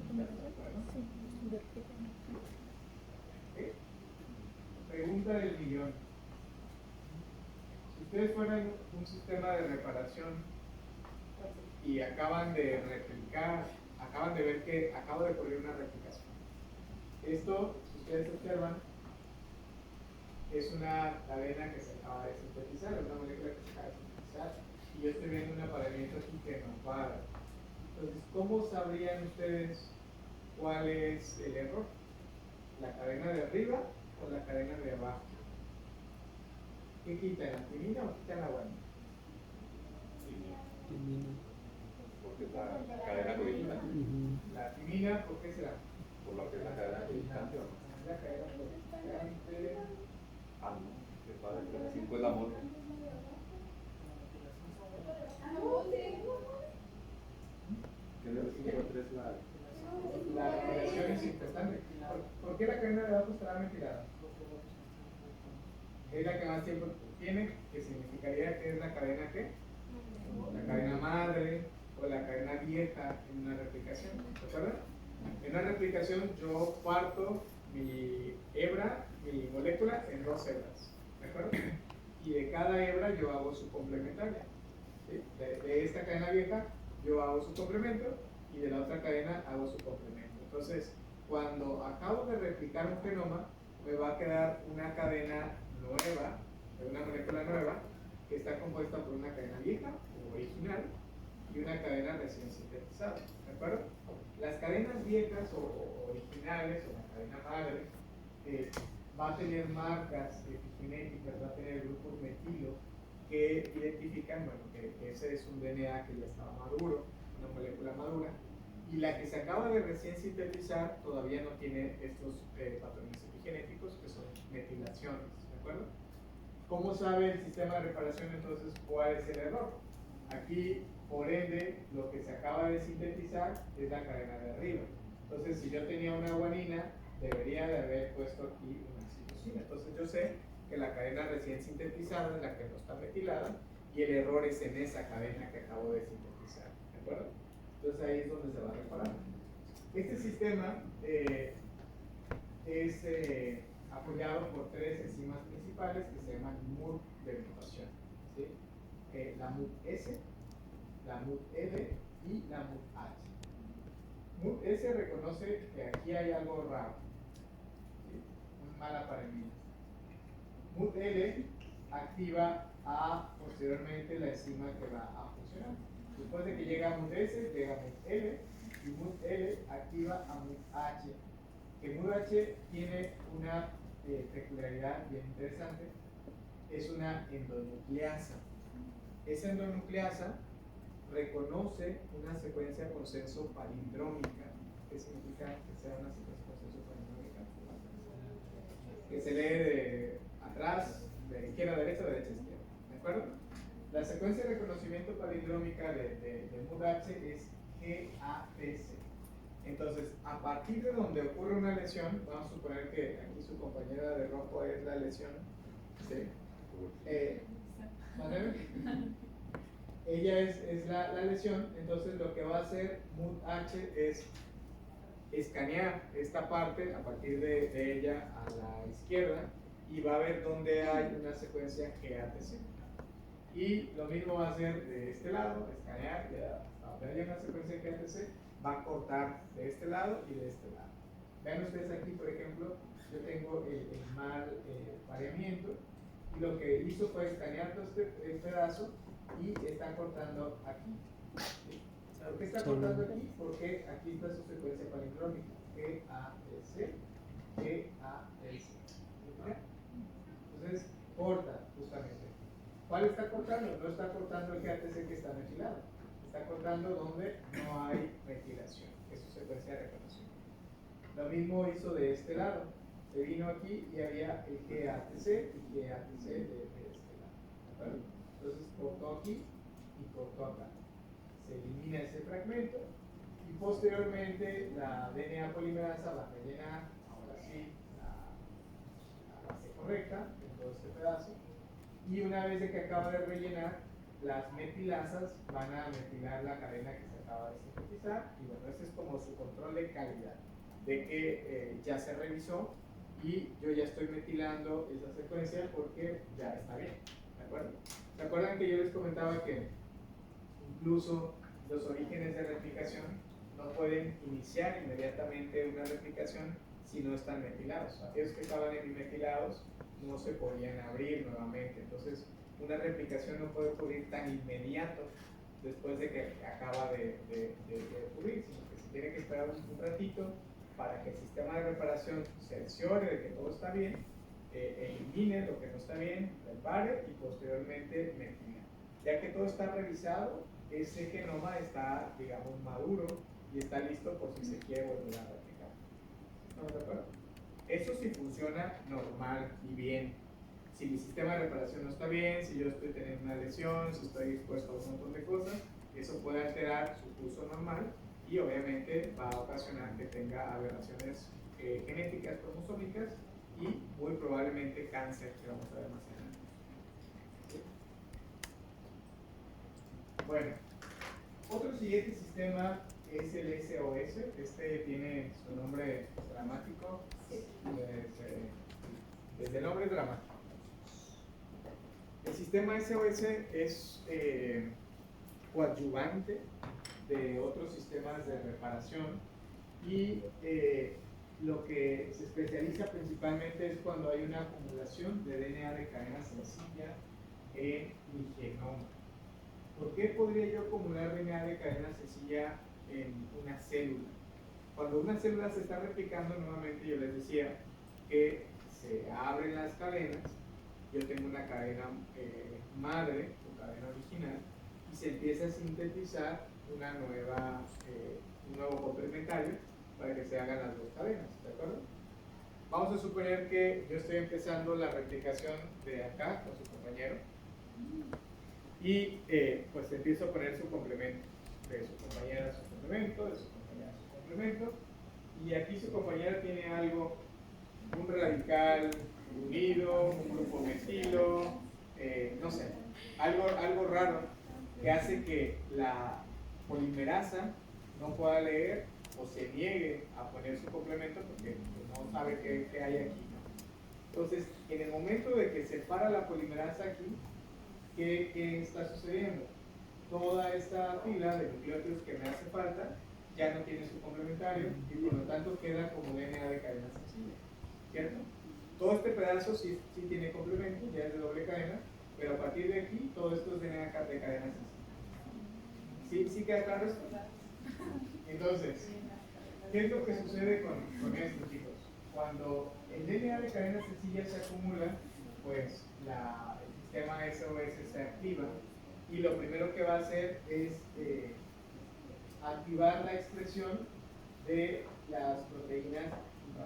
¿Okay? Pregunta del millón. Si ustedes fueran un sistema de reparación y acaban de replicar, acaban de ver que acaba de ocurrir una replicación. Esto, si ustedes observan, es una cadena que se acaba de sintetizar, es una molécula que se acaba de sintetizar, y yo estoy viendo un apareamiento aquí que no para. Entonces, ¿cómo sabrían ustedes cuál es el error? ¿La cadena de arriba o la cadena de abajo? ¿Qué quitan, la timina o quitan la guanina? Timina. Porque es la cadena que origina. La timina, ¿por qué será? Por lo que es la cadena que origina. La cadena codificante. Ah, no. Que para el 5 es la moto. Que es el 5 3 La ventilación es importante. ¿Por qué la cadena de abajo estará ventilada? Es la que más tiempo tiene, que significaría que es la cadena ¿qué? La cadena madre o la cadena vieja en una replicación. ¿De acuerdo? En una replicación yo parto mi hebra, mi molécula, en dos hebras. ¿De acuerdo? Y de cada hebra yo hago su complementaria. ¿Sí? De esta cadena vieja yo hago su complemento y de la otra cadena hago su complemento. Entonces, cuando acabo de replicar un genoma, me va a quedar una cadena nueva, de una molécula nueva, que está compuesta por una cadena vieja o original y una cadena recién sintetizada. ¿De acuerdo? Las cadenas viejas o originales, o la cadena madre, va a tener marcas epigenéticas, va a tener grupos metilo que identifican, bueno, que ese es un DNA que ya estaba maduro, una molécula madura, y la que se acaba de recién sintetizar todavía no tiene estos patrones epigenéticos que son metilaciones, ¿de acuerdo? ¿Cómo sabe el sistema de reparación entonces cuál es el error? Aquí, por ende, lo que se acaba de sintetizar es la cadena de arriba. Entonces, si yo tenía una guanina, debería de haber puesto aquí una citosina. Entonces, yo sé que la cadena recién sintetizada es la que no está metilada y el error es en esa cadena que acabo de sintetizar. ¿De acuerdo? Entonces, ahí es donde se va a reparar. Este sistema es apoyado por tres enzimas principales que se llaman MUR de mutación. ¿Sí? La MUT-S, la MUT-L y la MUT-H. MUD S reconoce que aquí hay algo raro, ¿sí? Un mal apareamiento. MUD L activa a posteriormente la enzima que va a funcionar. Después de que llega MUD S, llega MUD L, y MUD L activa a MUD H. Que MUD H tiene una peculiaridad bien interesante, es una endonucleasa. Esa endonucleasa reconoce una secuencia consenso palindrómica. ¿Qué significa que sea una secuencia consenso palindrómica? Que se lee de atrás, de izquierda a derecha, de derecha a izquierda. ¿De acuerdo? La secuencia de reconocimiento palindrómica de MUD-H es GATC. Entonces, a partir de donde ocurre una lesión, vamos a suponer que aquí su compañera de rojo es la lesión, ¿sí? Ella es la lesión, entonces lo que va a hacer MUD-H es escanear esta parte a partir de ella a la izquierda y va a ver dónde hay una secuencia GATC. Y lo mismo va a hacer de este lado, escanear, y hasta donde haya una secuencia GATC, va a cortar de este lado y de este lado. Vean ustedes aquí, por ejemplo, yo tengo el mal pareamiento, y lo que hizo fue escanear todo este pedazo y está cortando aquí. ¿Por qué está cortando aquí? Porque aquí está su secuencia palindrómica, GATC, GATC. Entonces, corta justamente. ¿Cuál está cortando? No está cortando el GATC que está metilado. Está cortando donde no hay metilación, que es su secuencia de reconocimiento. Lo mismo hizo de este lado. Se vino aquí y había el GATC y GATC de este lado. Entonces cortó aquí y cortó acá. Se elimina ese fragmento y posteriormente la DNA polimerasa va a rellenar, ahora sí, la base correcta en todo este pedazo. Y una vez de que acaba de rellenar, las metilasas van a metilar la cadena que se acaba de sintetizar, y bueno, ese es como su control de calidad, de que ya se revisó y yo ya estoy metilando esa secuencia porque ya está bien, ¿de acuerdo? ¿Se acuerdan que yo les comentaba que incluso los orígenes de replicación no pueden iniciar inmediatamente una replicación si no están metilados? Aquellos que estaban hemimetilados no se podían abrir nuevamente, entonces una replicación no puede ocurrir tan inmediato después de que acaba de ocurrir, sino que se tiene que esperar un ratito para que el sistema de reparación se cerciore de que todo está bien, elimine lo que no está bien, repare y posteriormente metila. Ya que todo está revisado, ese genoma está, digamos, maduro y está listo por si se quiere volver a replicar. ¿Estamos de acuerdo? Eso sí funciona normal y bien. Si mi sistema de reparación no está bien, si yo estoy teniendo una lesión, si estoy expuesto a un montón de cosas, eso puede alterar su curso normal y obviamente va a ocasionar que tenga aberraciones genéticas cromosómicas y muy probablemente cáncer, que vamos a ver más adelante. ¿Sí? Bueno, otro siguiente sistema es el SOS. Este tiene su nombre dramático, desde el nombre dramático. El sistema SOS es coadyuvante de otros sistemas de reparación y lo que se especializa principalmente es cuando hay una acumulación de DNA de cadena sencilla en mi genoma. ¿Por qué podría yo acumular DNA de cadena sencilla en una célula? Cuando una célula se está replicando, nuevamente yo les decía que se abren las cadenas, yo tengo una cadena madre o cadena original y se empieza a sintetizar una nueva, un nuevo complementario para que se hagan las dos cadenas, ¿de acuerdo? Vamos a suponer que yo estoy empezando la replicación de acá con su compañero y pues empiezo a poner su complemento, de su compañera su complemento, de su compañera su complemento, y aquí su compañera tiene algo, un radical unido, un grupo metilo, no sé, algo raro que hace que la polimerasa no pueda leer o se niegue a poner su complemento porque no sabe qué hay aquí, ¿no? Entonces, en el momento de que se para la polimerasa aquí, ¿qué está sucediendo? Toda esta fila de nucleótidos que me hace falta ya no tiene su complementario y por lo tanto queda como DNA de cadena sencilla, ¿cierto? Todo este pedazo sí tiene complemento, ya es de doble cadena, pero a partir de aquí todo esto es DNA de cadena sencilla. ¿Sí queda claro esto? Entonces, ¿qué es lo que sucede con esto, chicos? Cuando el DNA de cadena sencilla se acumula, pues el sistema SOS se activa y lo primero que va a hacer es activar la expresión de las proteínas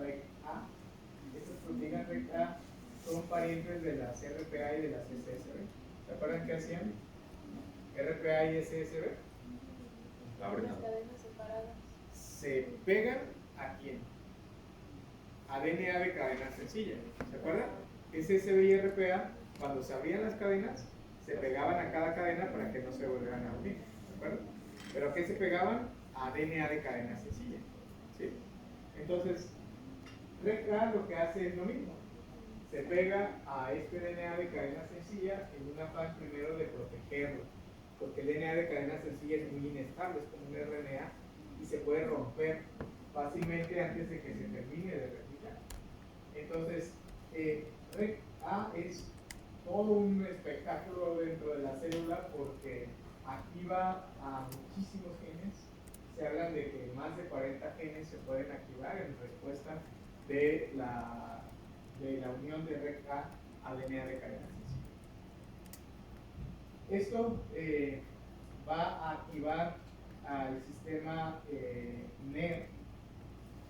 REC-A. Estas proteínas REC-A son parientes de las RPA y de las SSB. ¿Se acuerdan qué hacían? RPA y SSB Las cadenas separadas. se pegan ¿a quién? A DNA de cadena sencilla. ¿Se acuerdan? SSB y RPA, cuando se abrían las cadenas, se pegaban a cada cadena para que no se volvieran a unir. ¿De acuerdo? ¿Pero a qué se pegaban? A DNA de cadena sencilla. ¿Sí? Entonces, REC-A lo que hace es lo mismo. Se pega a este DNA de cadena sencilla en un afán primero de protegerlo, porque el DNA de cadena sencilla es muy inestable, es como un RNA y se puede romper fácilmente antes de que se termine de replicar. Entonces, REC-A es todo un espectáculo dentro de la célula porque activa a muchísimos genes. Se hablan de que más de 40 genes se pueden activar en respuesta de la unión de REC-A a DNA de cadena sencilla. Esto va a activar al sistema NER,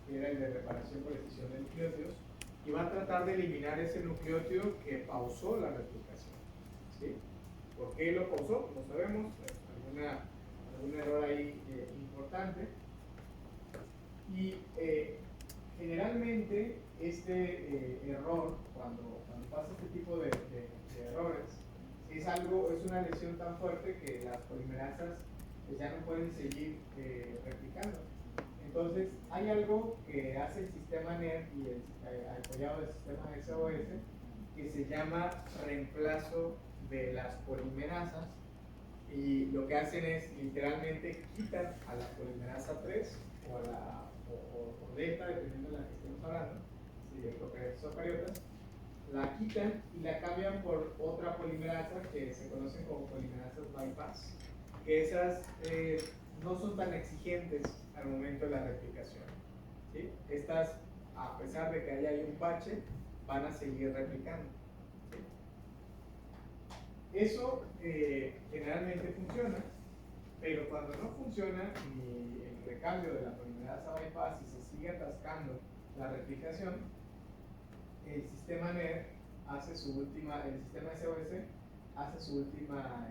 que era el de reparación por escisión de nucleótidos, y va a tratar de eliminar ese nucleótido que pausó la replicación. ¿Sí? ¿Por qué lo pausó? No sabemos, algún error ahí importante. Y generalmente este error, cuando pasa este tipo de errores, es una lesión tan fuerte que las polimerasas pues, ya no pueden seguir replicando. Entonces, hay algo que hace el sistema NER y apoyado del sistema SOS que se llama reemplazo de las polimerasas, y lo que hacen es literalmente quitan a la polimerasa 3 o delta, dependiendo de la que estemos hablando, si de procariotas, la quitan y la cambian por otra polimerasa que se conocen como polimerasas bypass, que esas no son tan exigentes al momento de la replicación. ¿Sí? Estas, a pesar de que haya un parche, van a seguir replicando. ¿Sí? Eso generalmente funciona, pero cuando no funciona y el recambio de la polimerasa bypass y se sigue atascando la replicación, el sistema NER hace su última, el sistema SOS hace su última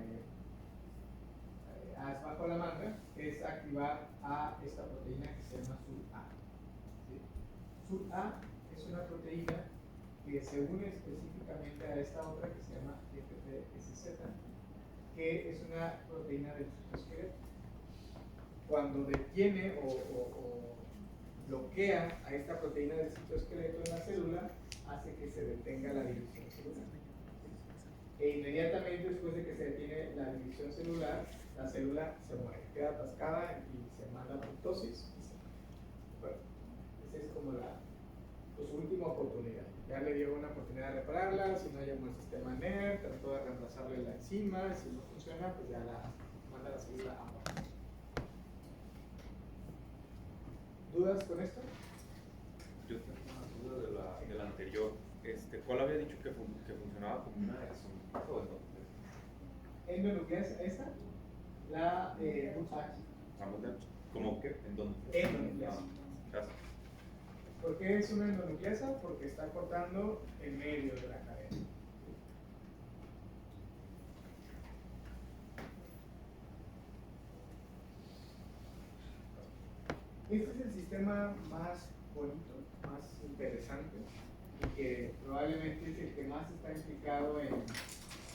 as bajo la manga, que es activar a esta proteína que se llama SURA. ¿Sí? SURA es una proteína que se une específicamente a esta otra que se llama FTSZ, que es una proteína del citoesqueleto. Cuando detiene o bloquea a esta proteína del citoesqueleto en la célula, hace que se detenga la división celular. E inmediatamente después de que se detiene la división celular, la célula se muere, queda atascada y se manda a apoptosis y se muere. Bueno, esa es como su última oportunidad. Ya le dio una oportunidad de repararla, si no llamó al sistema NER, trató de reemplazarle la enzima, si no funciona, pues ya la manda a la célula a morir. ¿Dudas con esto? Yo tengo una duda de la anterior. ¿Cuál había dicho que funcionaba como una endonucleasa o endonucleasa? ¿Endonucleasa esta? La ¿Cómo que? ¿En dónde? Endonucleasa. Gracias. ¿Por qué es una endonucleasa? Porque está cortando el medio de la cadena. Este es el sistema más bonito, más interesante y que probablemente es el que más está implicado en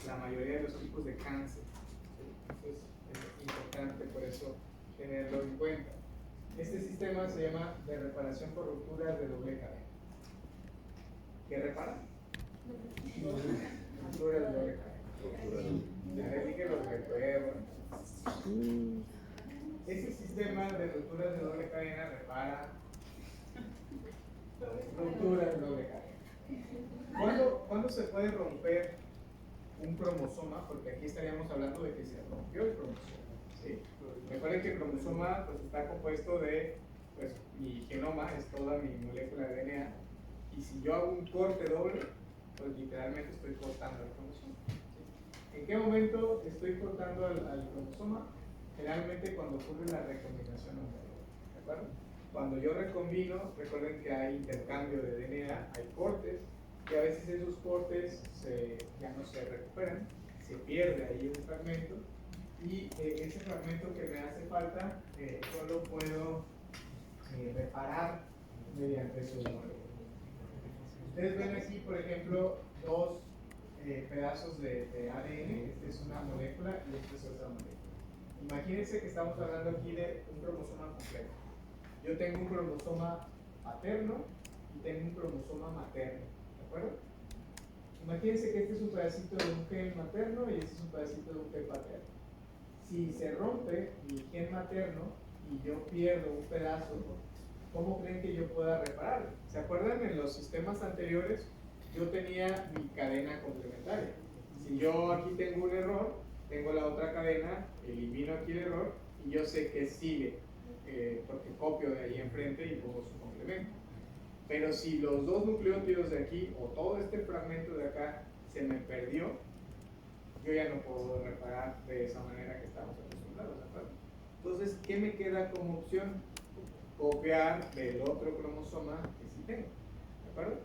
la mayoría de los tipos de cáncer. Eso es importante, por eso tenerlo en cuenta. Este sistema se llama de reparación por rupturas de doble cadena. ¿Qué repara? Rupturas de doble cadena. Ya les dije los recuerdos. ese sistema de rupturas de doble cadena repara rupturas de doble cadena. ¿Cuándo se puede romper un cromosoma? Porque aquí estaríamos hablando de que se rompió el cromosoma, ¿sí? Recuerden que el cromosoma pues, está compuesto de, pues, mi genoma es toda mi molécula de DNA, y si yo hago un corte doble, pues literalmente estoy cortando el cromosoma, ¿sí? ¿En qué momento estoy cortando al cromosoma? Generalmente cuando ocurre la recombinación homóloga, ¿de acuerdo? Cuando yo recombino, recuerden que hay intercambio de DNA, hay cortes, y a veces esos cortes ya no se recuperan, se pierde ahí un fragmento, y ese fragmento que me hace falta, yo lo puedo reparar mediante su homólogo. Ustedes ven aquí, por ejemplo, dos pedazos de ADN, esta es una molécula y esta es otra molécula. Imagínense que estamos hablando aquí de un cromosoma completo. Yo tengo un cromosoma paterno y tengo un cromosoma materno, ¿de acuerdo? Imagínense que este es un pedacito de un gen materno y este es un pedacito de un gen paterno. Si se rompe mi gen materno y yo pierdo un pedazo, ¿cómo creen que yo pueda repararlo? ¿Se acuerdan? En los sistemas anteriores yo tenía mi cadena complementaria. Si yo aquí tengo un error, tengo la otra cadena, elimino aquí el error y yo sé que sigue, porque copio de ahí enfrente y pongo su complemento. Pero si los dos nucleótidos de aquí o todo este fragmento de acá se me perdió, yo ya no puedo reparar de esa manera que estamos acostumbrados, ¿de acuerdo? Entonces, ¿qué me queda como opción? Copiar del otro cromosoma que sí tengo, ¿de acuerdo?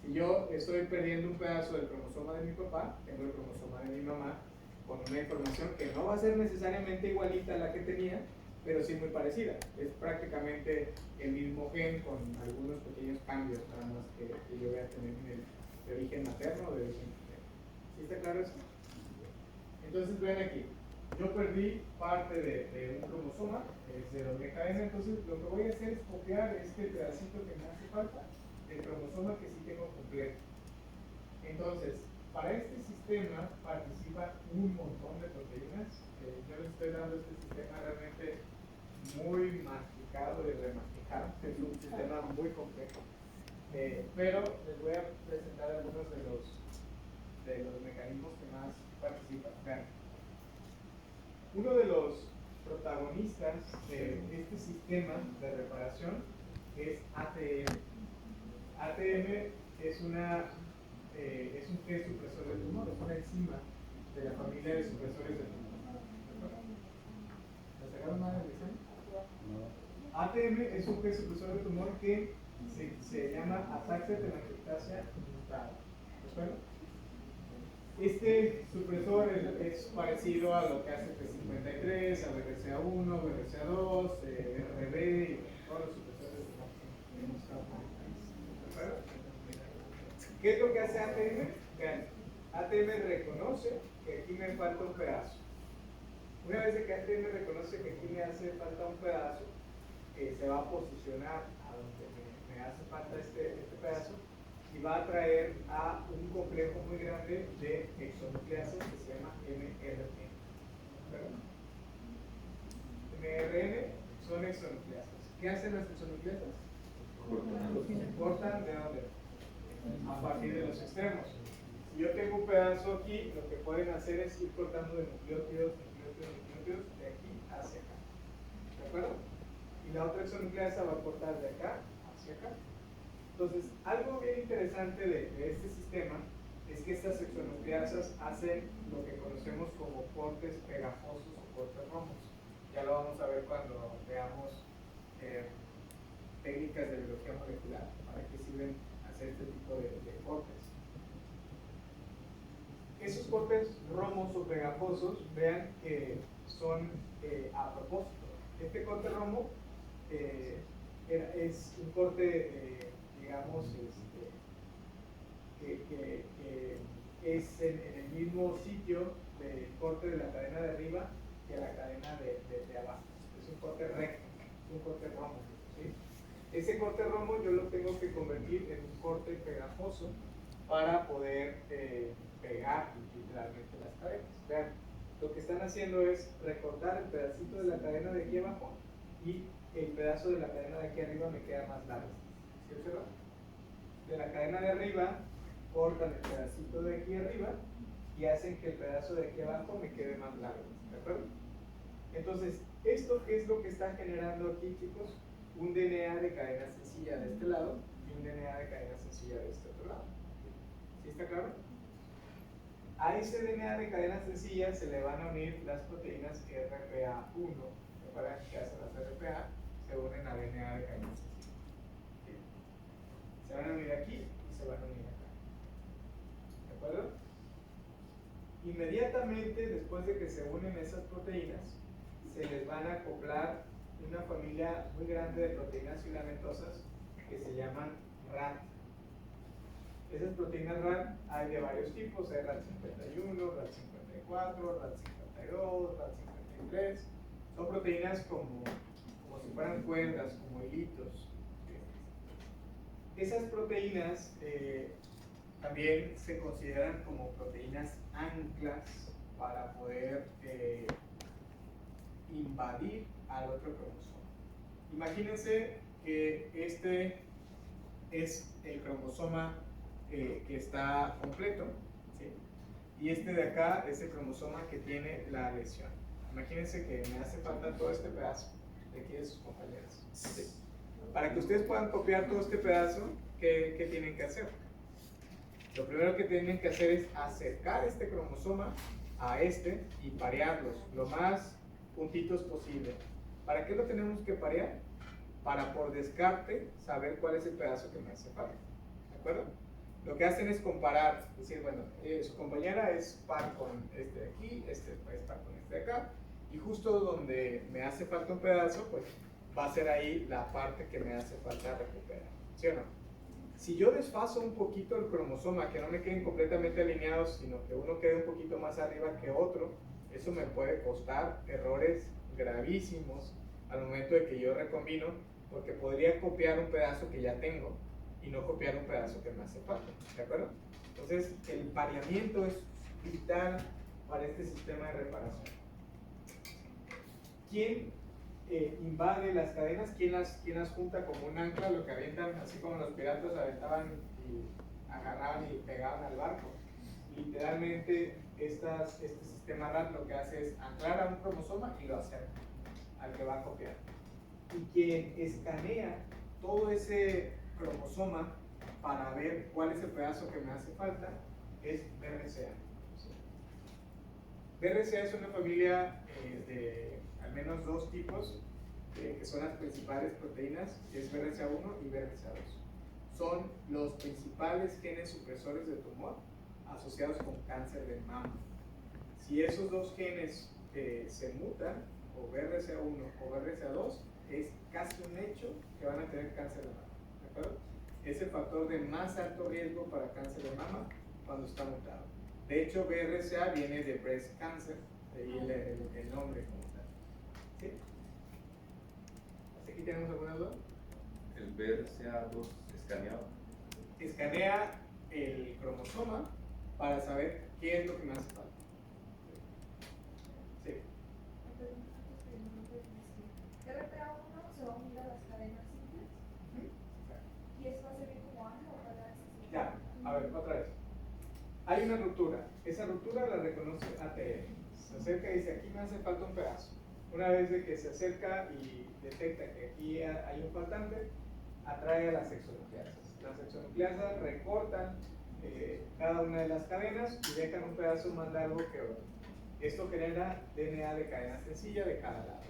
Si yo estoy perdiendo un pedazo del cromosoma de mi papá, tengo el cromosoma de mi mamá, con una información que no va a ser necesariamente igualita a la que tenía, pero sí muy parecida. Es prácticamente el mismo gen con algunos pequeños cambios, nada más que yo voy a tener en el de origen materno o de origen paterno. ¿Sí está claro eso? Entonces ven aquí, yo perdí parte de un cromosoma, es de doble cadena, entonces lo que voy a hacer es copiar este pedacito que me hace falta del cromosoma que sí tengo completo. Entonces, para este sistema participan un montón de proteínas. Yo les estoy dando este sistema realmente muy masticado y remasticado, es un sistema muy complejo. Pero les voy a presentar algunos de los mecanismos que más participan. Vean. Uno de los protagonistas de este sistema de reparación es ATM. ATM es un gen supresor de tumor, es una enzima de la familia de supresores de tumor. ¿La sacaron mal el examen? ATM es un gen supresor de tumor que se llama ataxia telangiectasia mutada. ¿De acuerdo? Este supresor es parecido a lo que hace P53, a BRCA1, BRCA2, RB y todos los supresores que hemos estado manejando. ¿De acuerdo? ¿Qué es lo que hace ATM? Vean, ATM reconoce que aquí me falta un pedazo. Una vez que ATM reconoce que aquí me hace falta un pedazo, se va a posicionar a donde me hace falta este pedazo y va a traer a un complejo muy grande de exonucleasas que se llama mRN. mRN son exonucleasas. ¿Qué hacen las exonucleasas? Cortan de dónde? A partir de los extremos. Si yo tengo un pedazo aquí, lo que pueden hacer es ir cortando de nucleótidos de aquí hacia acá. ¿De acuerdo? Y la otra exonucleasa va a cortar de acá hacia acá. Entonces, algo bien interesante de este sistema es que estas exonucleasas hacen lo que conocemos como cortes pegajosos o cortes romos. Ya lo vamos a ver cuando veamos técnicas de biología molecular, para qué sirven hacer este tipo de cortes. Esos cortes romos o pegajosos, vean que son a propósito. Este corte romo es un corte, digamos, que es en el mismo sitio del corte de la cadena de arriba que la cadena de abajo. Es un corte recto, es un corte romo, ¿sí? Ese corte romo yo lo tengo que convertir en un corte pegajoso para poder pegar literalmente las cadenas. Vean, lo que están haciendo es recortar el pedacito de la cadena de aquí abajo y el pedazo de la cadena de aquí arriba me queda más largo. ¿Sí observan? De la cadena de arriba cortan el pedacito de aquí arriba y hacen que el pedazo de aquí abajo me quede más largo. ¿De acuerdo? Entonces, ¿esto qué es lo que está generando aquí, chicos? Un DNA de cadena sencilla de este lado y un DNA de cadena sencilla de este otro lado. ¿Sí está claro? A ese DNA de cadena sencilla se le van a unir las proteínas RPA1. ¿Recuerdan que hacen las RPA? Se unen al DNA de cadena sencilla. ¿Sí? Se van a unir aquí y se van a unir acá. ¿De acuerdo? Inmediatamente después de que se unen esas proteínas, se les van a acoplar una familia muy grande de proteínas filamentosas que se llaman RAT. Esas proteínas RAT hay de varios tipos, hay RAT51, RAT54, RAT52, RAT53. Son proteínas como si fueran cuerdas, como hilitos. Esas proteínas también se consideran como proteínas anclas para poder invadir al otro cromosoma. Imagínense que este es el cromosoma que está completo, ¿sí? Y este de acá es el cromosoma que tiene la lesión. Imagínense que me hace falta todo este pedazo de aquí de sus compañeros, ¿sí? Para que ustedes puedan copiar todo este pedazo, ¿qué tienen que hacer? Lo primero que tienen que hacer es acercar este cromosoma a este y parearlos lo más juntitos posible. ¿Para qué lo tenemos que parear? Para por descarte saber cuál es el pedazo que me hace falta. ¿De acuerdo? Lo que hacen es comparar, es decir, bueno, su compañera es par con este de aquí, este es par con este de acá, y justo donde me hace falta un pedazo, pues va a ser ahí la parte que me hace falta recuperar. ¿Sí o no? Si yo desfaso un poquito el cromosoma, que no me queden completamente alineados, sino que uno quede un poquito más arriba que otro, eso me puede costar errores gravísimos al momento de que yo recombino, porque podría copiar un pedazo que ya tengo y no copiar un pedazo que me hace falta. ¿De acuerdo? Entonces, el pareamiento es vital para este sistema de reparación. ¿Quién invade las cadenas? ¿Quién las junta como un ancla? Lo que avientan, así como los piratas aventaban y agarraban y pegaban al barco. Literalmente, este sistema RAT lo que hace es anclar a un cromosoma y lo acerca al que va a copiar. Y quien escanea todo ese cromosoma para ver cuál es el pedazo que me hace falta es BRCA. BRCA es una familia de al menos dos tipos que son las principales proteínas, que es BRCA1 y BRCA2. Son los principales genes supresores de tumor asociados con cáncer de mama. Si esos dos genes se mutan, o BRCA1 o BRCA2, es casi un hecho que van a tener cáncer de mama. ¿De acuerdo? Es el factor de más alto riesgo para cáncer de mama cuando está mutado. De hecho, BRCA viene de breast cancer, de ahí el nombre como tal. ¿Sí? ¿Hasta aquí tenemos alguna duda? El BRCA2 escaneado. Escanea el cromosoma para saber qué es lo que me hace falta. Sí. RPA1 se va a unir a las cadenas simples y eso va a servir como ancla o para Ya, a ver, otra vez. Hay una ruptura. Esa ruptura la reconoce ATR. Se acerca y dice, aquí me hace falta un pedazo. Una vez de que se acerca y detecta que aquí hay un faltante, atrae a las exonucleasas. Las exonucleasas recortan cada una de las cadenas y dejan un pedazo más largo que otro. Esto genera DNA de cadena sencilla de cada lado.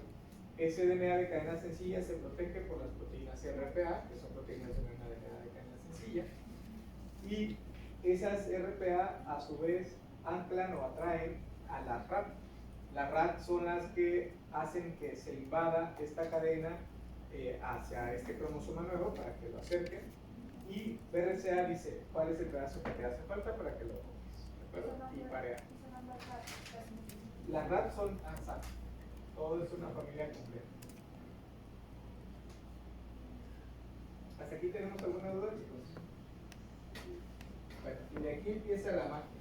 Ese DNA de cadena sencilla se protege por las proteínas RPA, que son proteínas de una DNA de cadena sencilla, y esas RPA a su vez anclan o atraen a las RAT. Las RAT son las que hacen que se invada esta cadena hacia este cromosoma nuevo para que lo acerquen, y BRCA dice cuál es el pedazo que te hace falta para que lo copies, y parear. Las RAT son ANSAT, todo es una familia completa. ¿Hasta aquí tenemos alguna duda, chicos? Bueno, y de aquí empieza la magia.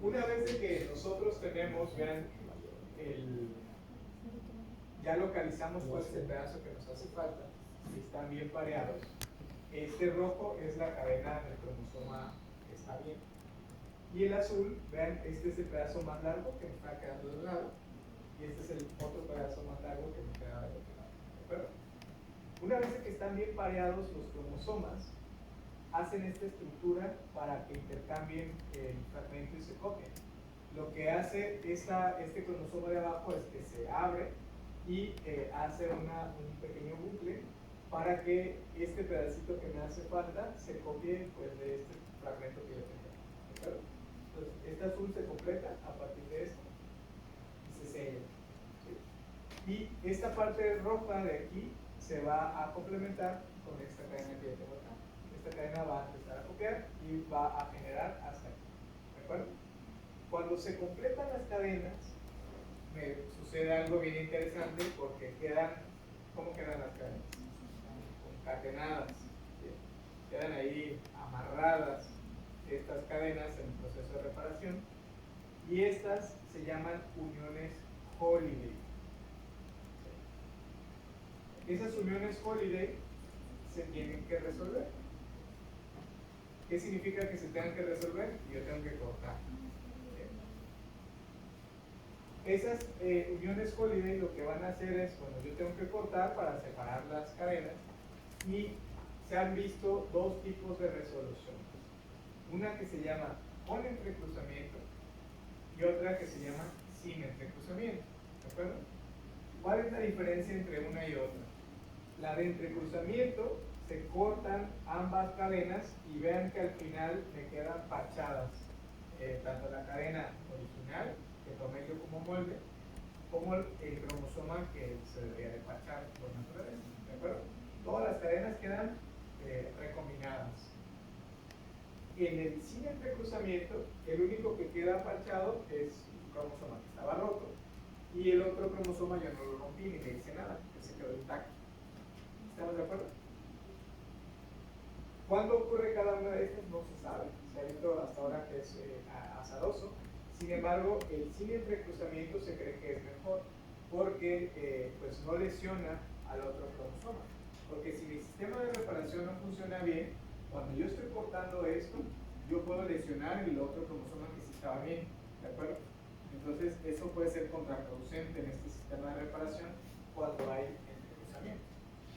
una vez de que nosotros tenemos, vean, ya localizamos cuál es el pedazo que nos hace falta, y están bien pareados. Este rojo es la cadena del cromosoma que está bien. Y el azul, vean, este es el pedazo más largo que me está quedando de un lado, y este es el otro pedazo más largo que me queda del otro lado. ¿De acuerdo? Una vez que están bien pareados los cromosomas, hacen esta estructura para que intercambien el fragmento y se copien. Lo que hace este cromosoma de abajo es que se abre y hace un pequeño bucle para que este pedacito que me hace falta se copie pues, de este fragmento que yo tengo. ¿De acuerdo? Entonces, este azul se completa a partir de esto y se sella. ¿Sí? Y esta parte roja de aquí se va a complementar con esta cadena que yo tengo acá. Esta cadena va a empezar a copiar y va a generar hasta aquí. ¿De acuerdo? Cuando se completan las cadenas, me sucede algo bien interesante porque ¿cómo quedan las cadenas? Concatenadas. ¿Sí? Quedan ahí amarradas estas cadenas en el proceso de reparación y estas se llaman uniones Holiday. Esas uniones Holiday se tienen que resolver. ¿Qué significa que se tengan que resolver? Yo tengo que cortar. Esas uniones Holiday lo que van a hacer es, bueno, yo tengo que cortar para separar las cadenas y se han visto dos tipos de resolución. Una que se llama con entrecruzamiento y otra que se llama sin entrecruzamiento. ¿De acuerdo? ¿Cuál es la diferencia entre una y otra? La de entrecruzamiento se cortan ambas cadenas y vean que al final me quedan parchadas tanto la cadena original que tomé yo como molde como el cromosoma que se debería de parchar por naturaleza. ¿De acuerdo? Todas las cadenas quedan recombinadas. En el sin entrecruzamiento, el único que queda parchado es un cromosoma que estaba roto y el otro cromosoma yo no lo rompí ni le hice nada, que se quedó intacto. ¿Estamos de acuerdo? ¿Cuándo ocurre cada una de estas? No se sabe. Se ha visto hasta ahora que es azaroso. Sin embargo, el sin entrecruzamiento se cree que es mejor porque pues no lesiona al otro cromosoma. Porque si mi sistema de reparación no funciona bien, cuando yo estoy cortando esto, yo puedo lesionar el otro cromosoma que sí estaba bien. ¿De acuerdo? Entonces, eso puede ser contraproducente en este sistema de reparación cuando hay entrecruzamiento.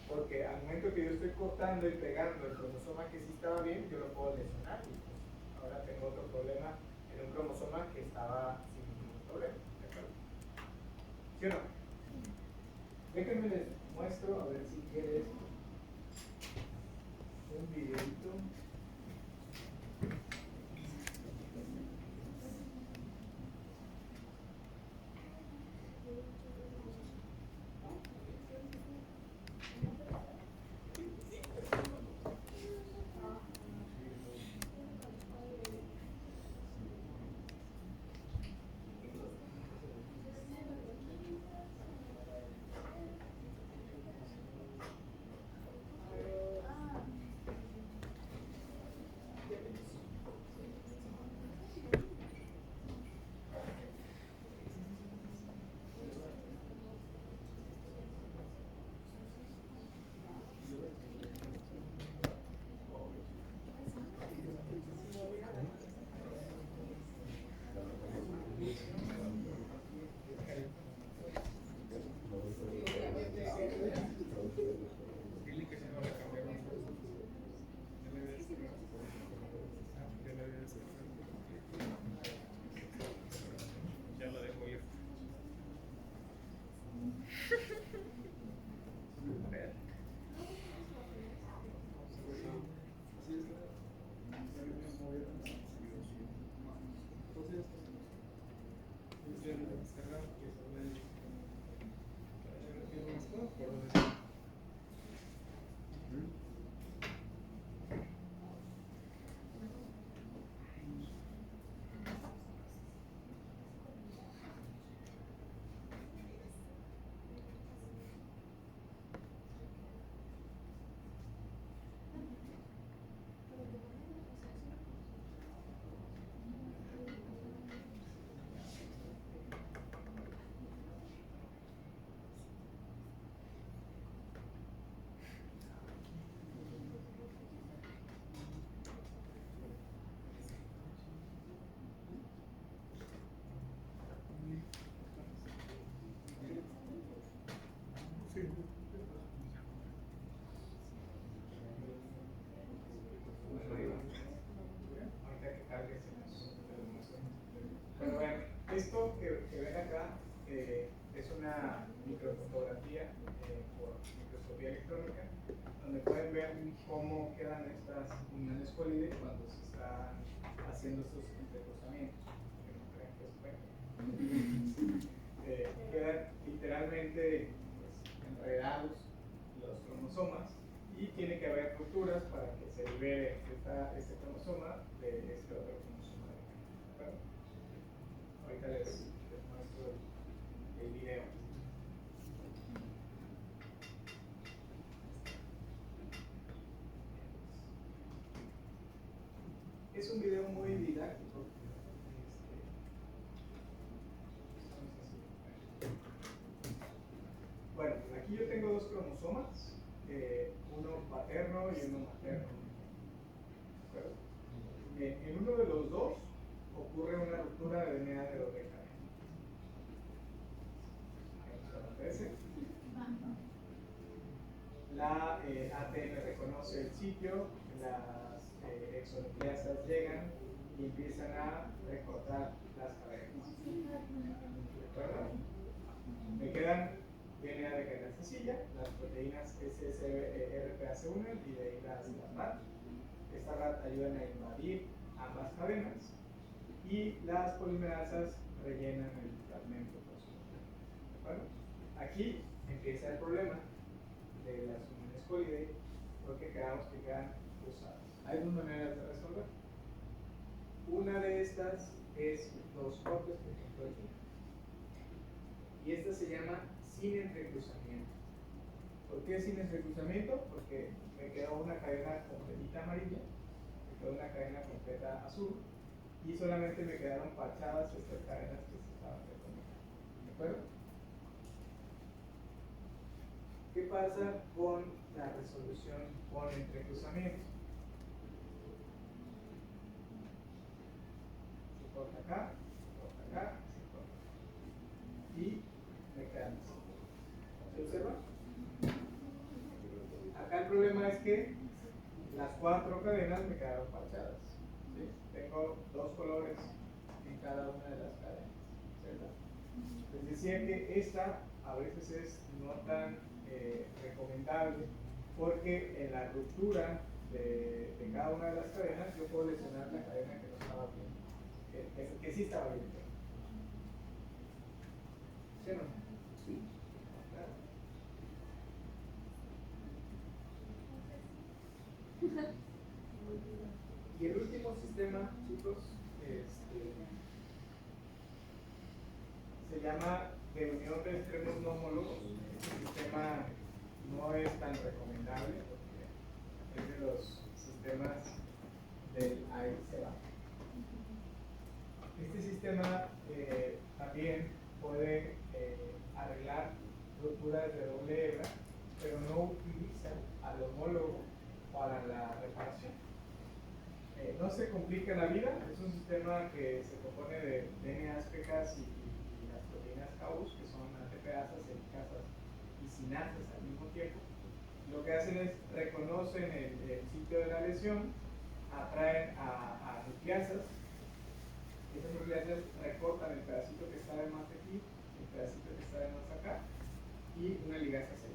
Porque al momento que yo estoy cortando y pegando el cromosoma que sí estaba bien, yo lo puedo lesionar y pues ahora tengo otro problema en un cromosoma que estaba sin ningún problema. ¿De acuerdo? ¿Sí o no? Déjenme les muestro a ver si quieres un videito. cómo quedan estas uniones colide cuando se están haciendo estos entrecruzamientos. Que no crean que es bueno. Quedan literalmente pues, enredados los cromosomas y tiene que haber rupturas para que se libere este cromosoma de este otro cromosoma. ¿De acuerdo? Ahorita les muestro el video. Es un video muy didáctico. Bueno, aquí yo tengo dos cromosomas, uno paterno y uno materno. ¿De acuerdo? En uno de los dos ocurre una ruptura de DNA de doble cadena. La ATN reconoce el sitio, las exonucleasas llegan y empiezan a recortar las cadenas. ¿De acuerdo? Me quedan DNA de cadena sencilla, las proteínas SSRPA se unen y de ahí las RAT. Estas RAT ayudan a invadir ambas cadenas y las polimerasas rellenan el fragmento. ¿De acuerdo? Aquí empieza el problema de las uniones colide porque quedamos que quedan cruzadas. Hay dos maneras de resolver. Una de estas es los cortes que ejemplo aquí. Y esta se llama sin entrecruzamiento. ¿Por qué sin entrecruzamiento? Porque me quedó una cadena completita amarilla, me quedó una cadena completa azul y solamente me quedaron parchadas estas cadenas que se estaban recombinando. ¿De acuerdo? ¿Qué pasa con la resolución con entrecruzamiento? Se corta acá, se corta acá, se corta acá. Y me quedan así. ¿Se observa? Acá el problema es que las cuatro cadenas me quedaron parchadas. ¿Sí? Tengo dos colores en cada una de las cadenas. ¿Verdad? Les decía que esta a veces es no tan recomendable porque en la ruptura de cada una de las cadenas yo puedo lesionar la cadena que no estaba bien, que sí estaba bien. ¿Sí o no? Sí. Claro. Y el último sistema, chicos, se llama de unión de extremos no homólogos. Este sistema no es tan recomendable porque es de los sistemas del ahí se va. Este sistema también puede arreglar rupturas de doble hebra, pero no utiliza al homólogo para la reparación. No se complica la vida, es un sistema que se compone de DNAs, PKs y las proteínas CAUS, que son ATPasas, helicasas y sinasas al mismo tiempo. Lo que hacen es reconocen el sitio de la lesión, atraen a nucleasas. Esas nucleasas recortan el pedacito que está de más aquí, el pedacito que está de más acá, y una ligasa seca.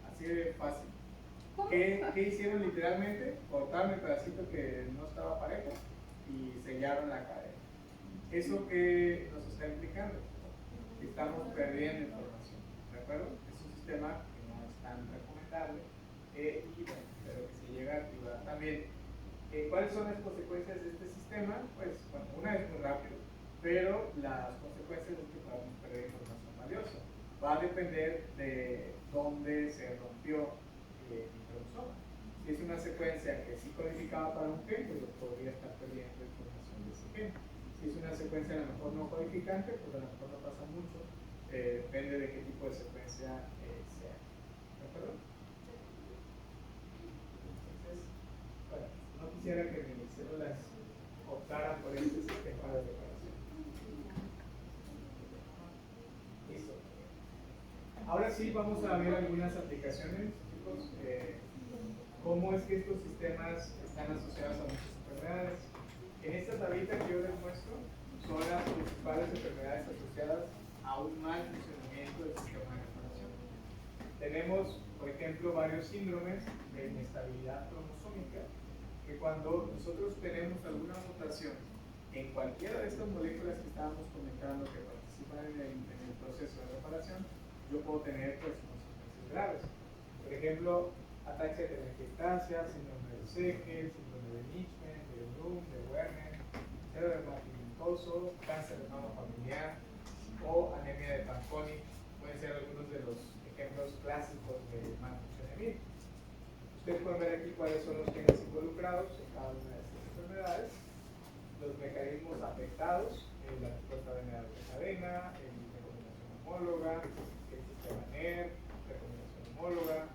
Así de fácil. ¿Qué hicieron literalmente? Cortaron el pedacito que no estaba parejo y sellaron la cadena. ¿Eso que nos está implicando? Estamos perdiendo información. ¿De acuerdo? Es un sistema que no es tan recomendable y bueno, pero que se llega a activar también. ¿Cuáles son las consecuencias de este sistema? Pues, bueno, una es muy rápido, pero las consecuencias es que podemos perder información valiosa. Va a depender de dónde se rompió el cromosoma. Si es una secuencia que sí codificaba para un gen, pues podría estar perdiendo información de ese gen. Si es una secuencia a lo mejor no codificante, pues a lo mejor no pasa mucho, depende de qué tipo de secuencia sea. ¿De acuerdo? Entonces, bueno, no quisiera que mis células optaran por este sistema de reparación. Listo. Ahora sí vamos a ver algunas aplicaciones, chicos. Cómo es que estos sistemas están asociados a muchas enfermedades. En esta tablita que yo les muestro son las principales enfermedades asociadas a un mal funcionamiento del sistema de reparación. tenemos, por ejemplo, varios síndromes de inestabilidad cromosómica, que cuando nosotros tenemos alguna mutación en cualquiera de estas moléculas que estábamos comentando que participan en el proceso de reparación, yo puedo tener pues, consecuencias graves. Por ejemplo, ataxia telangiectasia, síndrome de Seckel, síndrome de Nitschmann, de Bloom, de Werner, cérebro pigmentoso, cáncer de mama familiar o anemia de Fanconi. Pueden ser algunos de los ejemplos clásicos de malfuncionamiento. Ustedes pueden ver aquí cuáles son los genes involucrados en cada una de estas enfermedades, los mecanismos afectados, la respuesta veneral de cadena, la recombinación homóloga, el sistema NER, recombinación homóloga,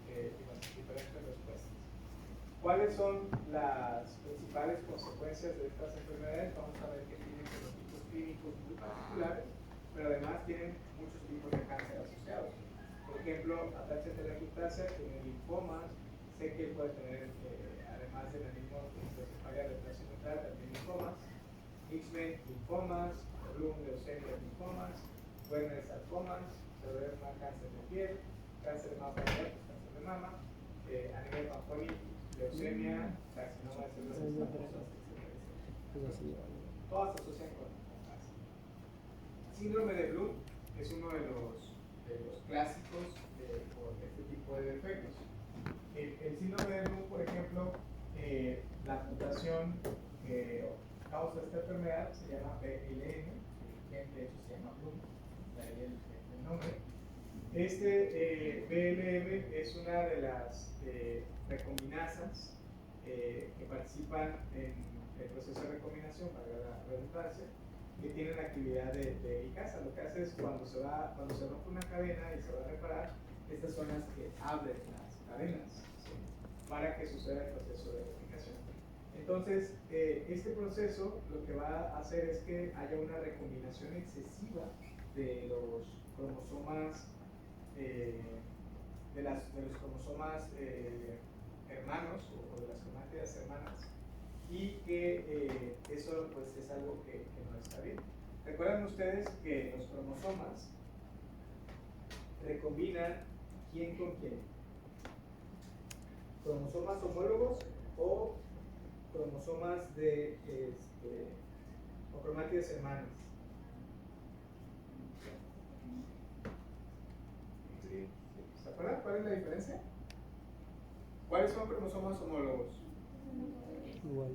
y las diferentes respuestas. ¿Cuáles son las principales consecuencias de estas enfermedades? Vamos a ver que tienen fenotipos clínicos muy particulares, pero además tienen muchos tipos de cáncer asociados. Por ejemplo, ataxia telangiectasia tiene linfomas, sé que puede tener, además del mismo hidrocefalia retraccional, también linfomas, Nitschmann linfomas, Bloom leucemia linfomas, Werner sarcomas, Severma cáncer de piel, cáncer de mama familiar, cáncer de mama, anemia de Fanconi, leucemia, carcinoma de células escamosas, etc. Todas se asocian con cáncer. Síndrome de Bloom es uno de los clásicos por este tipo de defectos. El síndrome de Bloom, por ejemplo, la mutación que causa esta enfermedad se llama BLM, que de hecho se llama Bloom, de ahí el nombre. Este BLM es una de las recombinasas que participan en el proceso de recombinación, para la redundancia, que tienen la actividad de licasa. Lo que hace es cuando se rompe una cadena y se va a reparar, estas son las que abren las cadenas, ¿sí?, para que suceda el proceso de replicación. Entonces, este proceso lo que va a hacer es que haya una recombinación excesiva de los cromosomas, de los cromosomas hermanos o de las cromátidas hermanas, y que eso pues es algo que no está bien. Recuerdan ustedes que los cromosomas recombinan quién con quién, cromosomas homólogos o cromosomas de o cromátidas hermanas. ¿Se acuerdan cuál es la diferencia? ¿Cuáles son cromosomas homólogos?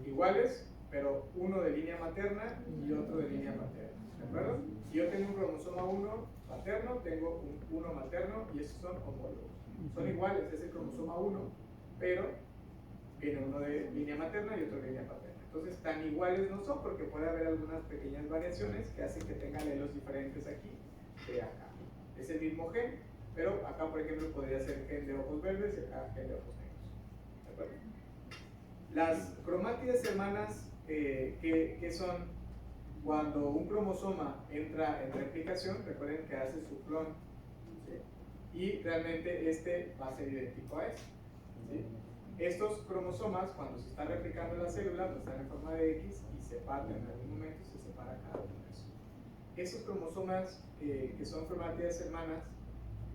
Iguales, pero uno de línea materna y otro de línea paterna. ¿De acuerdo? Si yo tengo un cromosoma 1 paterno, tengo un 1 materno y esos son homólogos. Son iguales, es el cromosoma 1, pero viene uno de línea materna y otro de línea paterna. Entonces, tan iguales no son porque puede haber algunas pequeñas variaciones que hacen que tengan alelos diferentes aquí que acá. Es el mismo gen, pero acá, por ejemplo, podría ser gen de ojos verdes y acá gen de ojos negros. ¿De acuerdo? Las cromátidas hermanas, ¿qué son? Cuando un cromosoma entra en replicación, recuerden que hace su clon, ¿sí?, y realmente este va a ser idéntico a este, ¿sí? Estos cromosomas, cuando se está replicando la célula, pues están en forma de X y se parten en algún momento y se separa cada uno de esos. Esos cromosomas que son cromátidas hermanas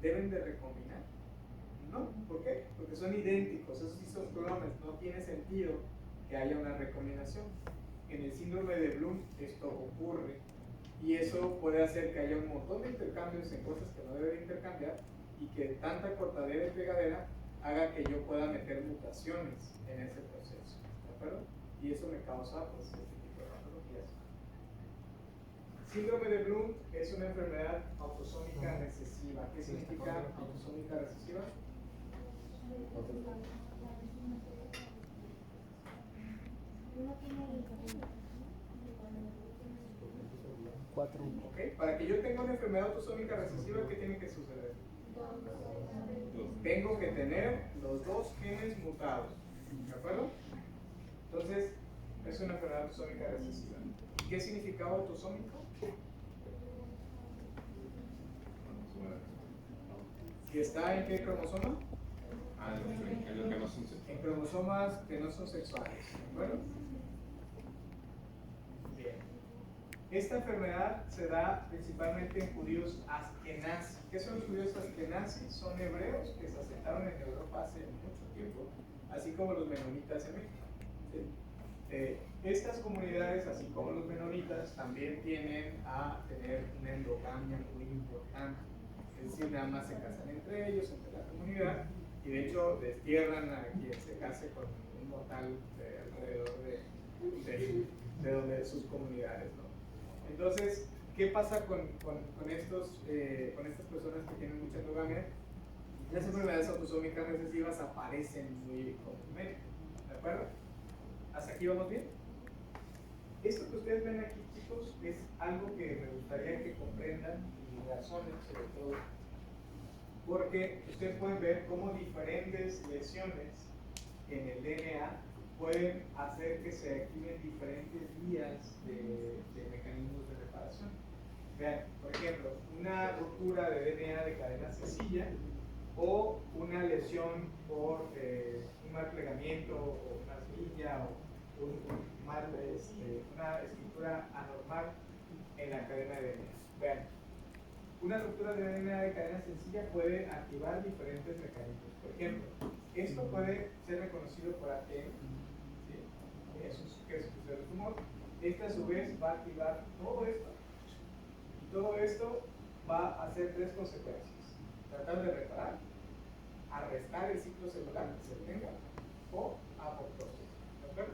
deben de recombinar. ¿No? ¿Por qué? Porque son idénticos, esos sí son clones, no tiene sentido que haya una recombinación. En el síndrome de Bloom esto ocurre y eso puede hacer que haya un montón de intercambios en cosas que no deben intercambiar y que tanta cortadera y pegadera haga que yo pueda meter mutaciones en ese proceso, ¿de acuerdo? Y eso me causa pues, este tipo de patologías. Síndrome de Bloom es una enfermedad autosómica recesiva. ¿Qué significa autosómica recesiva? Okay. Para que yo tenga una enfermedad autosómica recesiva, ¿qué tiene que suceder? Tengo que tener los dos genes mutados, ¿de acuerdo? Entonces, es una enfermedad autosómica recesiva. ¿Qué significaba autosómico? ¿Y está en qué cromosoma? En cromosomas que no son sexuales, ¿de acuerdo? Bien. Esta enfermedad se da principalmente en judíos askenazí. ¿Qué son los judíos askenazí? Son hebreos que se asentaron en Europa hace mucho tiempo, así como los menonitas en México. ¿Sí? Estas comunidades, así como los menonitas, también tienden a tener una endogamia muy importante. Es decir, nada más se casan entre ellos, entre la comunidad, y de hecho destierran a quien se case con un mortal alrededor de donde sus comunidades, ¿no? Entonces, ¿qué pasa con estas personas que tienen mucha endogamia? Las enfermedades autosómicas recesivas aparecen muy comúnmente, ¿de acuerdo? ¿Hasta aquí vamos bien? Esto que ustedes ven aquí, chicos, es algo que me gustaría que comprendan y razonen sobre todo, porque ustedes pueden ver cómo diferentes lesiones en el DNA pueden hacer que se activen diferentes vías de mecanismos de reparación. Vean, por ejemplo, una ruptura de DNA de cadena sencilla o una lesión por un mal plegamiento o una semilla o una estructura anormal en la cadena de DNA. Vean, una ruptura de DNA de cadena sencilla puede activar diferentes mecanismos. Por ejemplo, esto puede ser reconocido por ATM, ¿sí? Eso es que es el tumor. Este a su vez va a activar todo esto. Y todo esto va a hacer tres consecuencias: tratar de reparar, arrestar el ciclo celular que se tenga o apoptosis. ¿De acuerdo?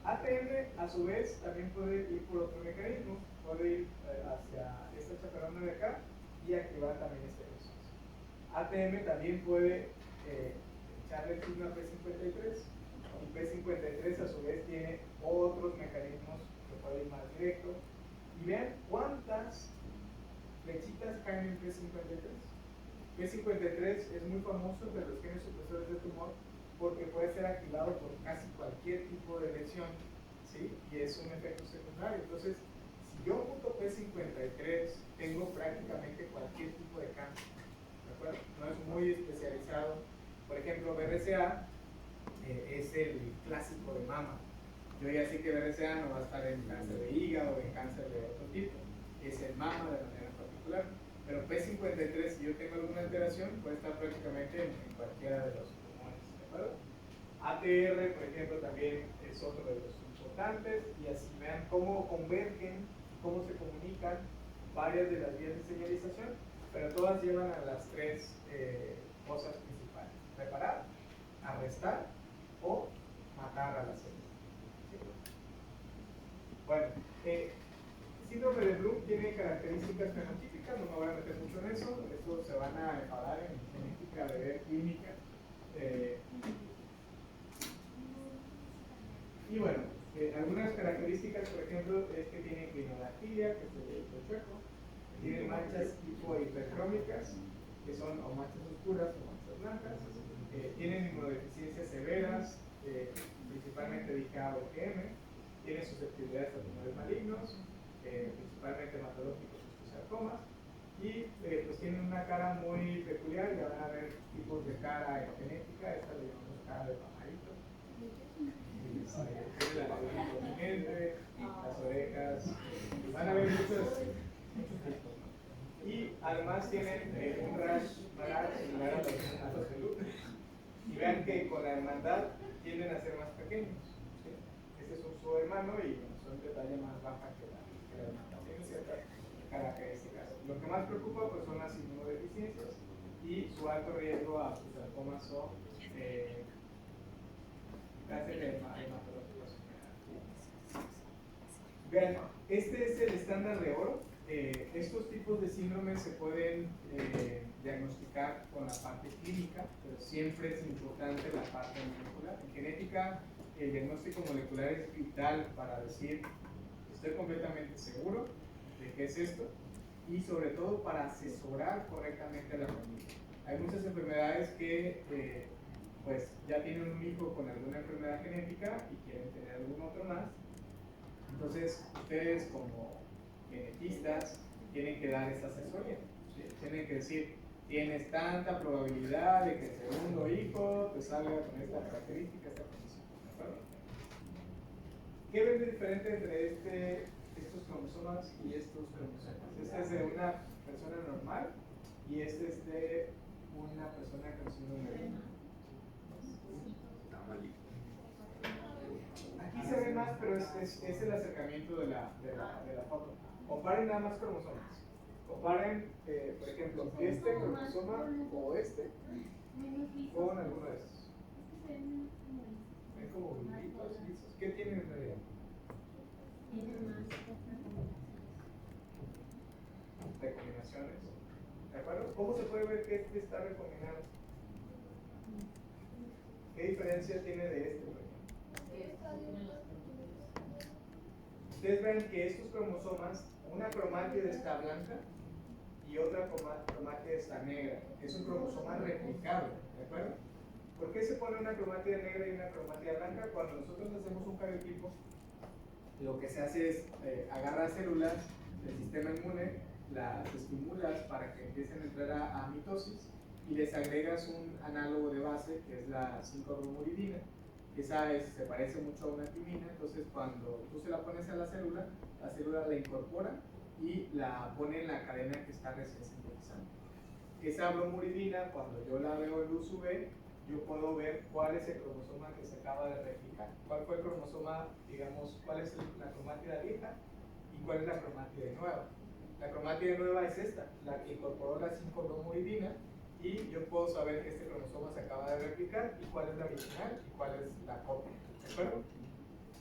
ATM a su vez también puede ir por otro mecanismo, puede ir hacia esta chaperona de acá y activar también este proceso. ATM también puede echarle el signo a P53 y P53 a su vez tiene otros mecanismos que pueden ir más directo. Y vean cuántas flechitas caen en P53. P53 es muy famoso entre los genes supresores de tumor porque puede ser activado por casi cualquier tipo de lesión, ¿sí? Y es un efecto secundario. Entonces, si yo junto P53, tengo prácticamente cualquier tipo de cáncer, ¿de acuerdo? No es muy especializado. Por ejemplo, BRCA es el clásico de mama. Yo ya sé que BRCA no va a estar en cáncer de hígado o en cáncer de otro tipo, es el mama de manera particular. Pero P53, si yo tengo alguna alteración, puede estar prácticamente en cualquiera de los pulmones, ¿de acuerdo? ATR, por ejemplo, también es otro de los importantes, y así vean cómo convergen, cómo se comunican varias de las vías de señalización, pero todas llevan a las tres cosas principales: reparar, arrestar o matar a la célula. Bueno, síndrome de Bloom tiene características fenotípicas, no me voy a meter mucho en eso, esto se van a enfadar en genética de ver clínica. Y bueno, algunas características, por ejemplo, es que tiene clinodactilia, que es el chueco, tiene manchas tipo hipercrómicas, que son o manchas oscuras o manchas blancas, tienen inmunodeficiencias severas, principalmente de IgA o IgM, tienen susceptibilidades a tumores malignos, principalmente hematológicos y sarcomas, y pues tienen una cara muy peculiar. Ya van a ver tipos de cara en genética. Esta le llamamos cara de pajarito, la nariz prominente, las orejas, van a ver muchos tipos, ¿no? Y además tienen un rash similar a los peludos, y vean que con la hermandad tienden a ser más pequeños, ¿sí? Este es un subhermano y son de talla más baja que la hermandad. Tienen ciertas características. Lo que más preocupa pues son las inmunodeficiencias y su alto riesgo a sarcomas o cáncer hematológicos. Vean, este es el estándar de oro. Estos tipos de síndromes se pueden diagnosticar con la parte clínica, pero siempre es importante la parte molecular. En genética, el diagnóstico molecular es vital para decir: estoy completamente seguro de qué es esto, y sobre todo para asesorar correctamente a la familia. Hay muchas enfermedades que pues ya tienen un hijo con alguna enfermedad genética y quieren tener algún otro más. Entonces, ustedes como genetistas tienen que dar esa asesoría, ¿sí? Tienen que decir: tienes tanta probabilidad de que el segundo hijo te salga con esta característica, esta condición, ¿de acuerdo? ¿Qué ven de diferente entre este estos cromosomas y estos cromosomas. Este es de una persona normal y este es de una persona con síndrome de Down. Está malito. Aquí se ve más, pero es el acercamiento de la foto. Comparen nada más cromosomas. Comparen, por ejemplo, este cromosoma o este con alguno de estos. Ven como lisos, lisos. ¿Qué tienen en realidad? Recombinaciones. ¿De acuerdo? ¿Cómo se puede ver que este está recombinado? ¿Qué diferencia tiene de este, por ejemplo? Ustedes ven que estos cromosomas, una cromátide está blanca y otra cromátide está negra. Es un cromosoma replicado, ¿de acuerdo? ¿Por qué se pone una cromátide negra y una cromátide blanca? Cuando nosotros hacemos un cariotipo, lo que se hace es agarrar células del sistema inmune, las estimulas para que empiecen a entrar a mitosis y les agregas un análogo de base que es la 5-bromuridina. Esa se parece mucho a una timina, entonces cuando tú se la pones a la célula la incorpora y la pone en la cadena que está recién sintetizando. Esa bromuridina, cuando yo la veo en luz UV, yo puedo ver cuál es el cromosoma que se acaba de replicar. ¿Cuál fue el cromosoma, digamos, cuál es la cromátida vieja y cuál es la cromátida nueva? La cromátida nueva es esta, la que incorporó la 5-bromuridina, y yo puedo saber que este cromosoma se acaba de replicar y cuál es la original y cuál es la copia. ¿De acuerdo?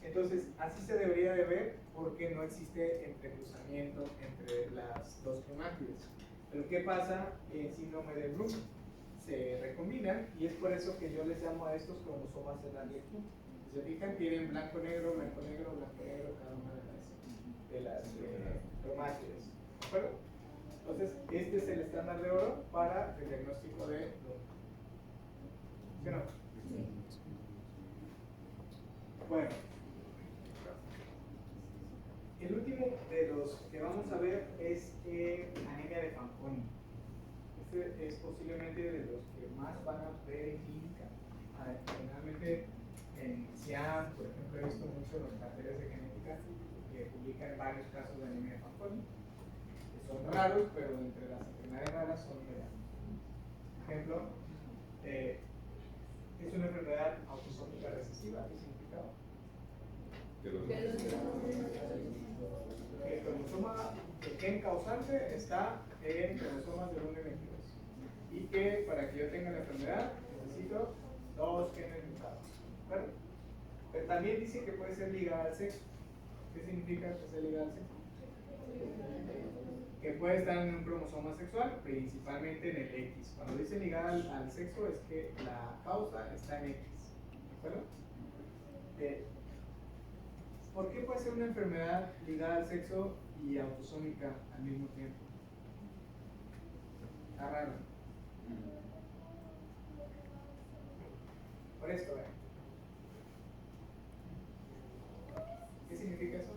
Entonces, así se debería de ver porque no existe entrecruzamiento entre las dos cromátides. Pero ¿qué pasa en síndrome de Bloom? Se recombinan y es por eso que yo les llamo a estos cromosomas el aleación. Si se fijan, tienen blanco, negro, blanco, negro, blanco, negro cada una de las cromátides. ¿De acuerdo? Entonces, este es el estándar de oro para el diagnóstico de Bloom. ¿Sí o no? Bueno, el último de los que vamos a ver es anemia de Fanconi. Este es posiblemente de los que más van a ver en clínica. Generalmente en CIAM, por ejemplo, he visto mucho los carteles de genética que publican varios casos de anemia de Fanconi. Son raros, pero entre las enfermedades raras son reales. Por ejemplo, es una enfermedad autosómica recesiva. ¿Qué significa? El cromosoma, el gen causante está en cromosomas del 1 y 22. Y que para que yo tenga la enfermedad necesito 2 genes mutados. ¿De acuerdo? Pero también dice que puede ser ligada al sexo. ¿Qué significa que sea ligada al sexo? Que puede estar en un cromosoma sexual, principalmente en el X. Cuando dice ligada al sexo es que la causa está en X. ¿De acuerdo? ¿Por qué puede ser una enfermedad ligada al sexo y autosómica al mismo tiempo? Está raro. Por esto, ¿qué significa eso?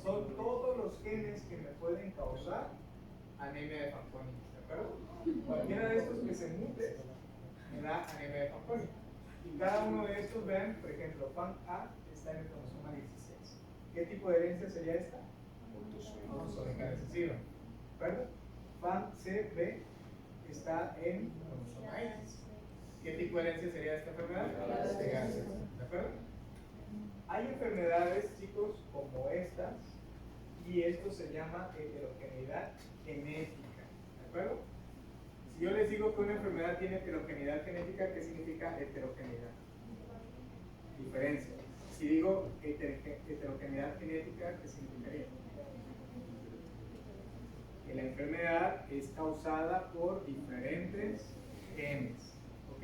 Son todos los genes que me pueden causar anemia de Fanconi, ¿de acuerdo? Cualquiera de estos que se mute me da anemia de Fanconi. Y cada uno de estos, vean, por ejemplo, FANC-A está en el cromosoma 16. ¿Qué tipo de herencia sería esta? Autosómica recesiva. ¿De acuerdo? FANC-CB está en cromosoma X. ¿Qué tipo de herencia sería esta enfermedad? Legal. ¿De acuerdo? Hay enfermedades, chicos, como estas, y esto se llama heterogeneidad genética. ¿De acuerdo? Si yo les digo que una enfermedad tiene heterogeneidad genética, ¿qué significa heterogeneidad? Diferencia. Si digo heterogeneidad genética, ¿qué significaría? Que la enfermedad es causada por diferentes genes. ¿Ok?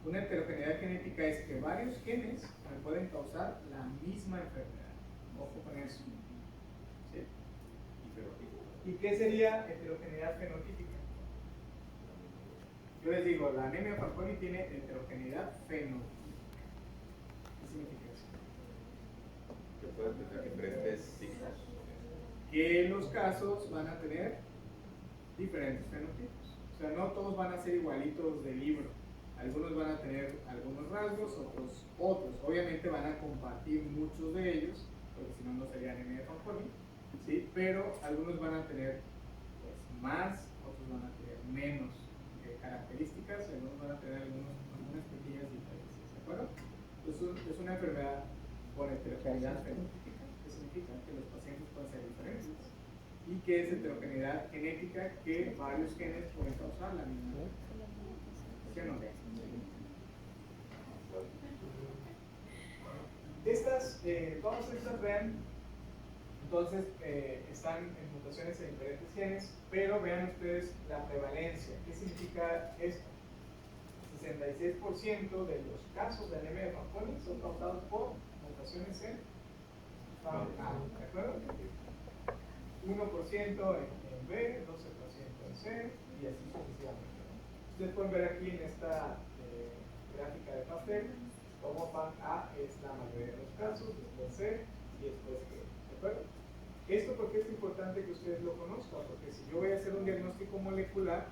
Una heterogeneidad genética es que varios genes me pueden causar la misma enfermedad. Ojo con eso. ¿Sí? ¿Y qué sería heterogeneidad fenotípica? Yo les digo, la anemia Fanconi tiene heterogeneidad fenotípica. ¿Qué significa eso? Que puede tener diferentes signos. Que los casos van a tener diferentes fenotipos. O sea, no todos van a ser igualitos de libro. Algunos van a tener algunos rasgos, otros. Obviamente van a compartir muchos de ellos, porque si no, no sería anemia de Fanconi, ¿sí? Pero algunos van a tener pues, más, otros van a tener menos características, algunos van a tener algunas pequeñas diferencias, ¿de acuerdo? Entonces, es una enfermedad con heterogeneidad fenotípica, que significa que los pacientes pueden ser diferentes, y que es heterogeneidad genética, que varios genes pueden causar la misma enfermedad. ¿Sí o no? Todas estas vean, entonces están en mutaciones en diferentes genes, pero vean ustedes la prevalencia. ¿Qué significa esto? 66% de los casos de anemia de Fanconi son causados por mutaciones en FAMA, ¿de acuerdo? 1% en B, 12% en C y así sucesivamente. Ustedes pueden ver aquí en esta gráfica de pastel como FAMA es la mayoría de los casos, después C y después G, ¿de acuerdo? Esto porque es importante que ustedes lo conozcan, porque si yo voy a hacer un diagnóstico molecular,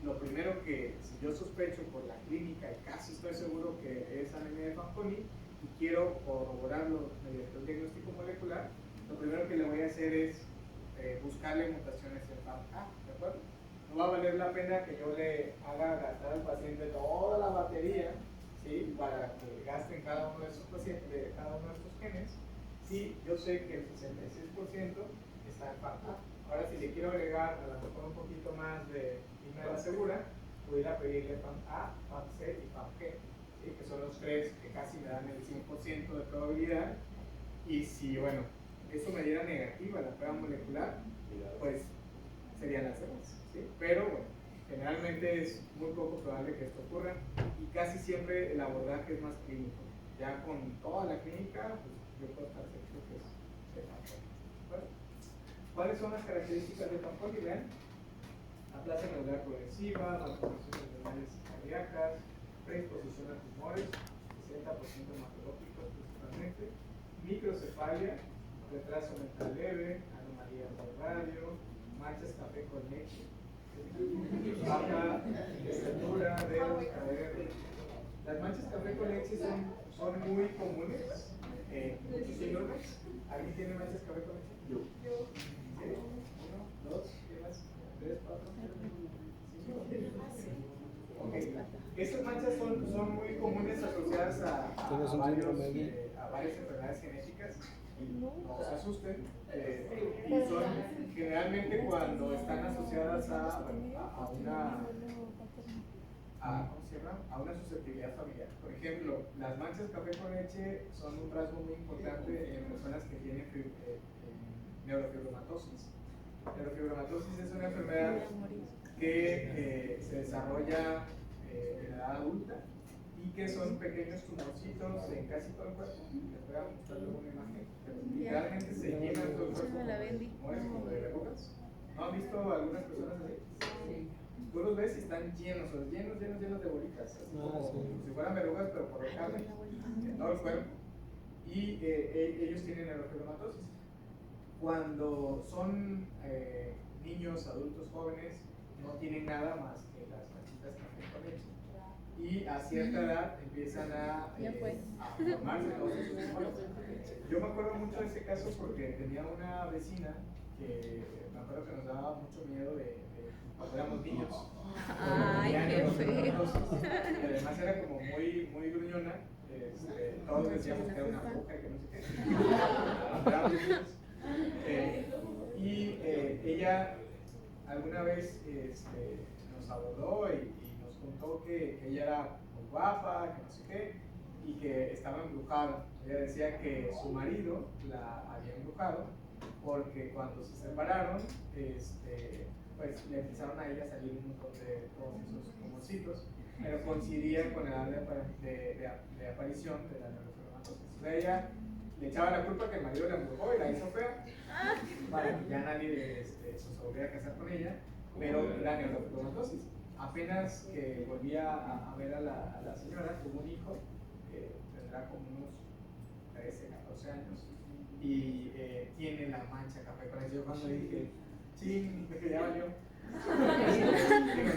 lo primero que, si yo sospecho por la clínica y casi estoy seguro que es anemia de Fanconi y quiero corroborarlo mediante un diagnóstico molecular, lo primero que le voy a hacer es buscarle mutaciones en FAMA, ¿de acuerdo? No va a valer la pena que yo le haga gastar al paciente toda la batería, ¿sí? Para que gasten cada uno de esos pacientes, cada uno de estos genes, si yo sé que el 66% está en FAMA. Ahora, si le quiero agregar a lo mejor un poquito más de la segura, pudiera pedirle FAM-A, FAM-C y FAM-G, ¿sí? Que son los tres que casi me dan el 100% de probabilidad. Y si, bueno, eso me diera negativa la prueba molecular, pues serían las demás, ¿sí? Pero bueno, generalmente es muy poco probable que esto ocurra y casi siempre el abordaje es más clínico. Ya con toda la clínica, pues yo puedo estar seguro que es de Fanconi. ¿Bueno? ¿Cuáles son las características de Fanconi? Vean, aplasia neural progresiva, malformaciones neuronales cardíacas, predisposición a tumores, 60% hematológicos principalmente, microcefalia, retraso mental leve, anomalías del radio, manchas café con leche, baja estatura, dedos, caderas. Las manchas café con leche son muy comunes en muchos síndromes. ¿Alguien tiene manchas café con leche? Yo. ¿Sí? 1, 2, ¿qué más? 3, 4, 5. Ok. Estas manchas son muy comunes asociadas a varias enfermedades genéticas. No se asusten. Y son generalmente cuando están asociadas a una susceptibilidad familiar. Por ejemplo, las manchas café con leche son un rasgo muy importante en personas que tienen neurofibromatosis. Neurofibromatosis es una enfermedad que se desarrolla en la edad adulta y que son pequeños tumorcitos en casi todo el cuerpo. Les voy a mostrar luego una imagen. Literalmente se llenan todo el cuerpo de tumores como de verrugas. ¿No han visto algunas personas así? Sí. Tú los ves y están llenos de bolitas, así como si fueran verrugas, pero por la carne, en todo el cuerpo. Y ellos tienen neurofibromatosis. Cuando son niños, adultos, jóvenes, no tienen nada más que las manchitas café con leche. Y a cierta edad empiezan a formarse todos esos tumores. Yo me acuerdo mucho de ese caso porque tenía una vecina que me acuerdo que nos daba mucho miedo de cuando éramos niños. Ay, qué feo. Y además era como muy gruñona. Todos decíamos que era una bruja y que no sé qué. Ella alguna vez nos abordó y nos contó que ella era muy guapa, que no sé qué, y que estaba embrujada. Ella decía que su marido la había embrujado porque cuando se separaron, pues le empezaron a ella a salir un montón de todos esos tumorcitos, pero coincidía con la edad de aparición de la neurofibromatosis. O sea, ella le echaba la culpa que el marido la embrujó y la hizo fea, para que ya nadie se volviera a casar con ella, pero la neurofibromatosis. Apenas que volvía a ver a la señora, tuvo un hijo, que tendrá como unos 13, 14 años, y tiene la mancha café con leche. Yo cuando dije, sí, que ya valió.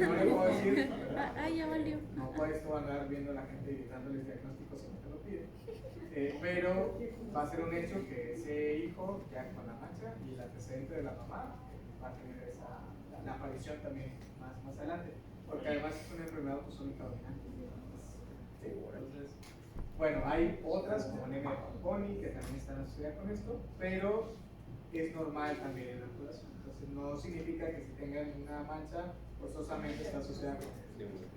No le puedo decir, ¿verdad? valió. No por esto andar viendo a la gente y dándoles diagnósticos si no te lo piden. Pero va a ser un hecho que ese hijo, ya con la mancha y el antecedente de la mamá, va a tener la aparición también más adelante. Porque además es una enfermedad autosómica dominante. Entonces, bueno, hay otras como anemia de Fanconi que también están asociadas con esto, pero es normal también en la población. Entonces, no significa que si tengan una mancha, forzosamente está asociada con esto.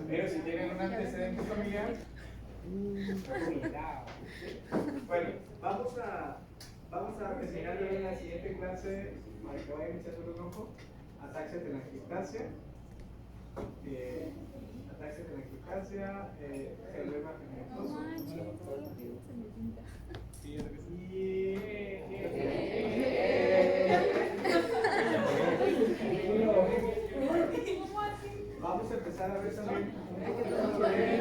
Pero si tienen un antecedente familiar, cuidado. Bueno, vamos a terminar de ver la siguiente clase para que vayan echando un ojo. Ataxia telangiectasia. Ataxia telangiectasia, problema vamos a empezar a ver también un poco sobre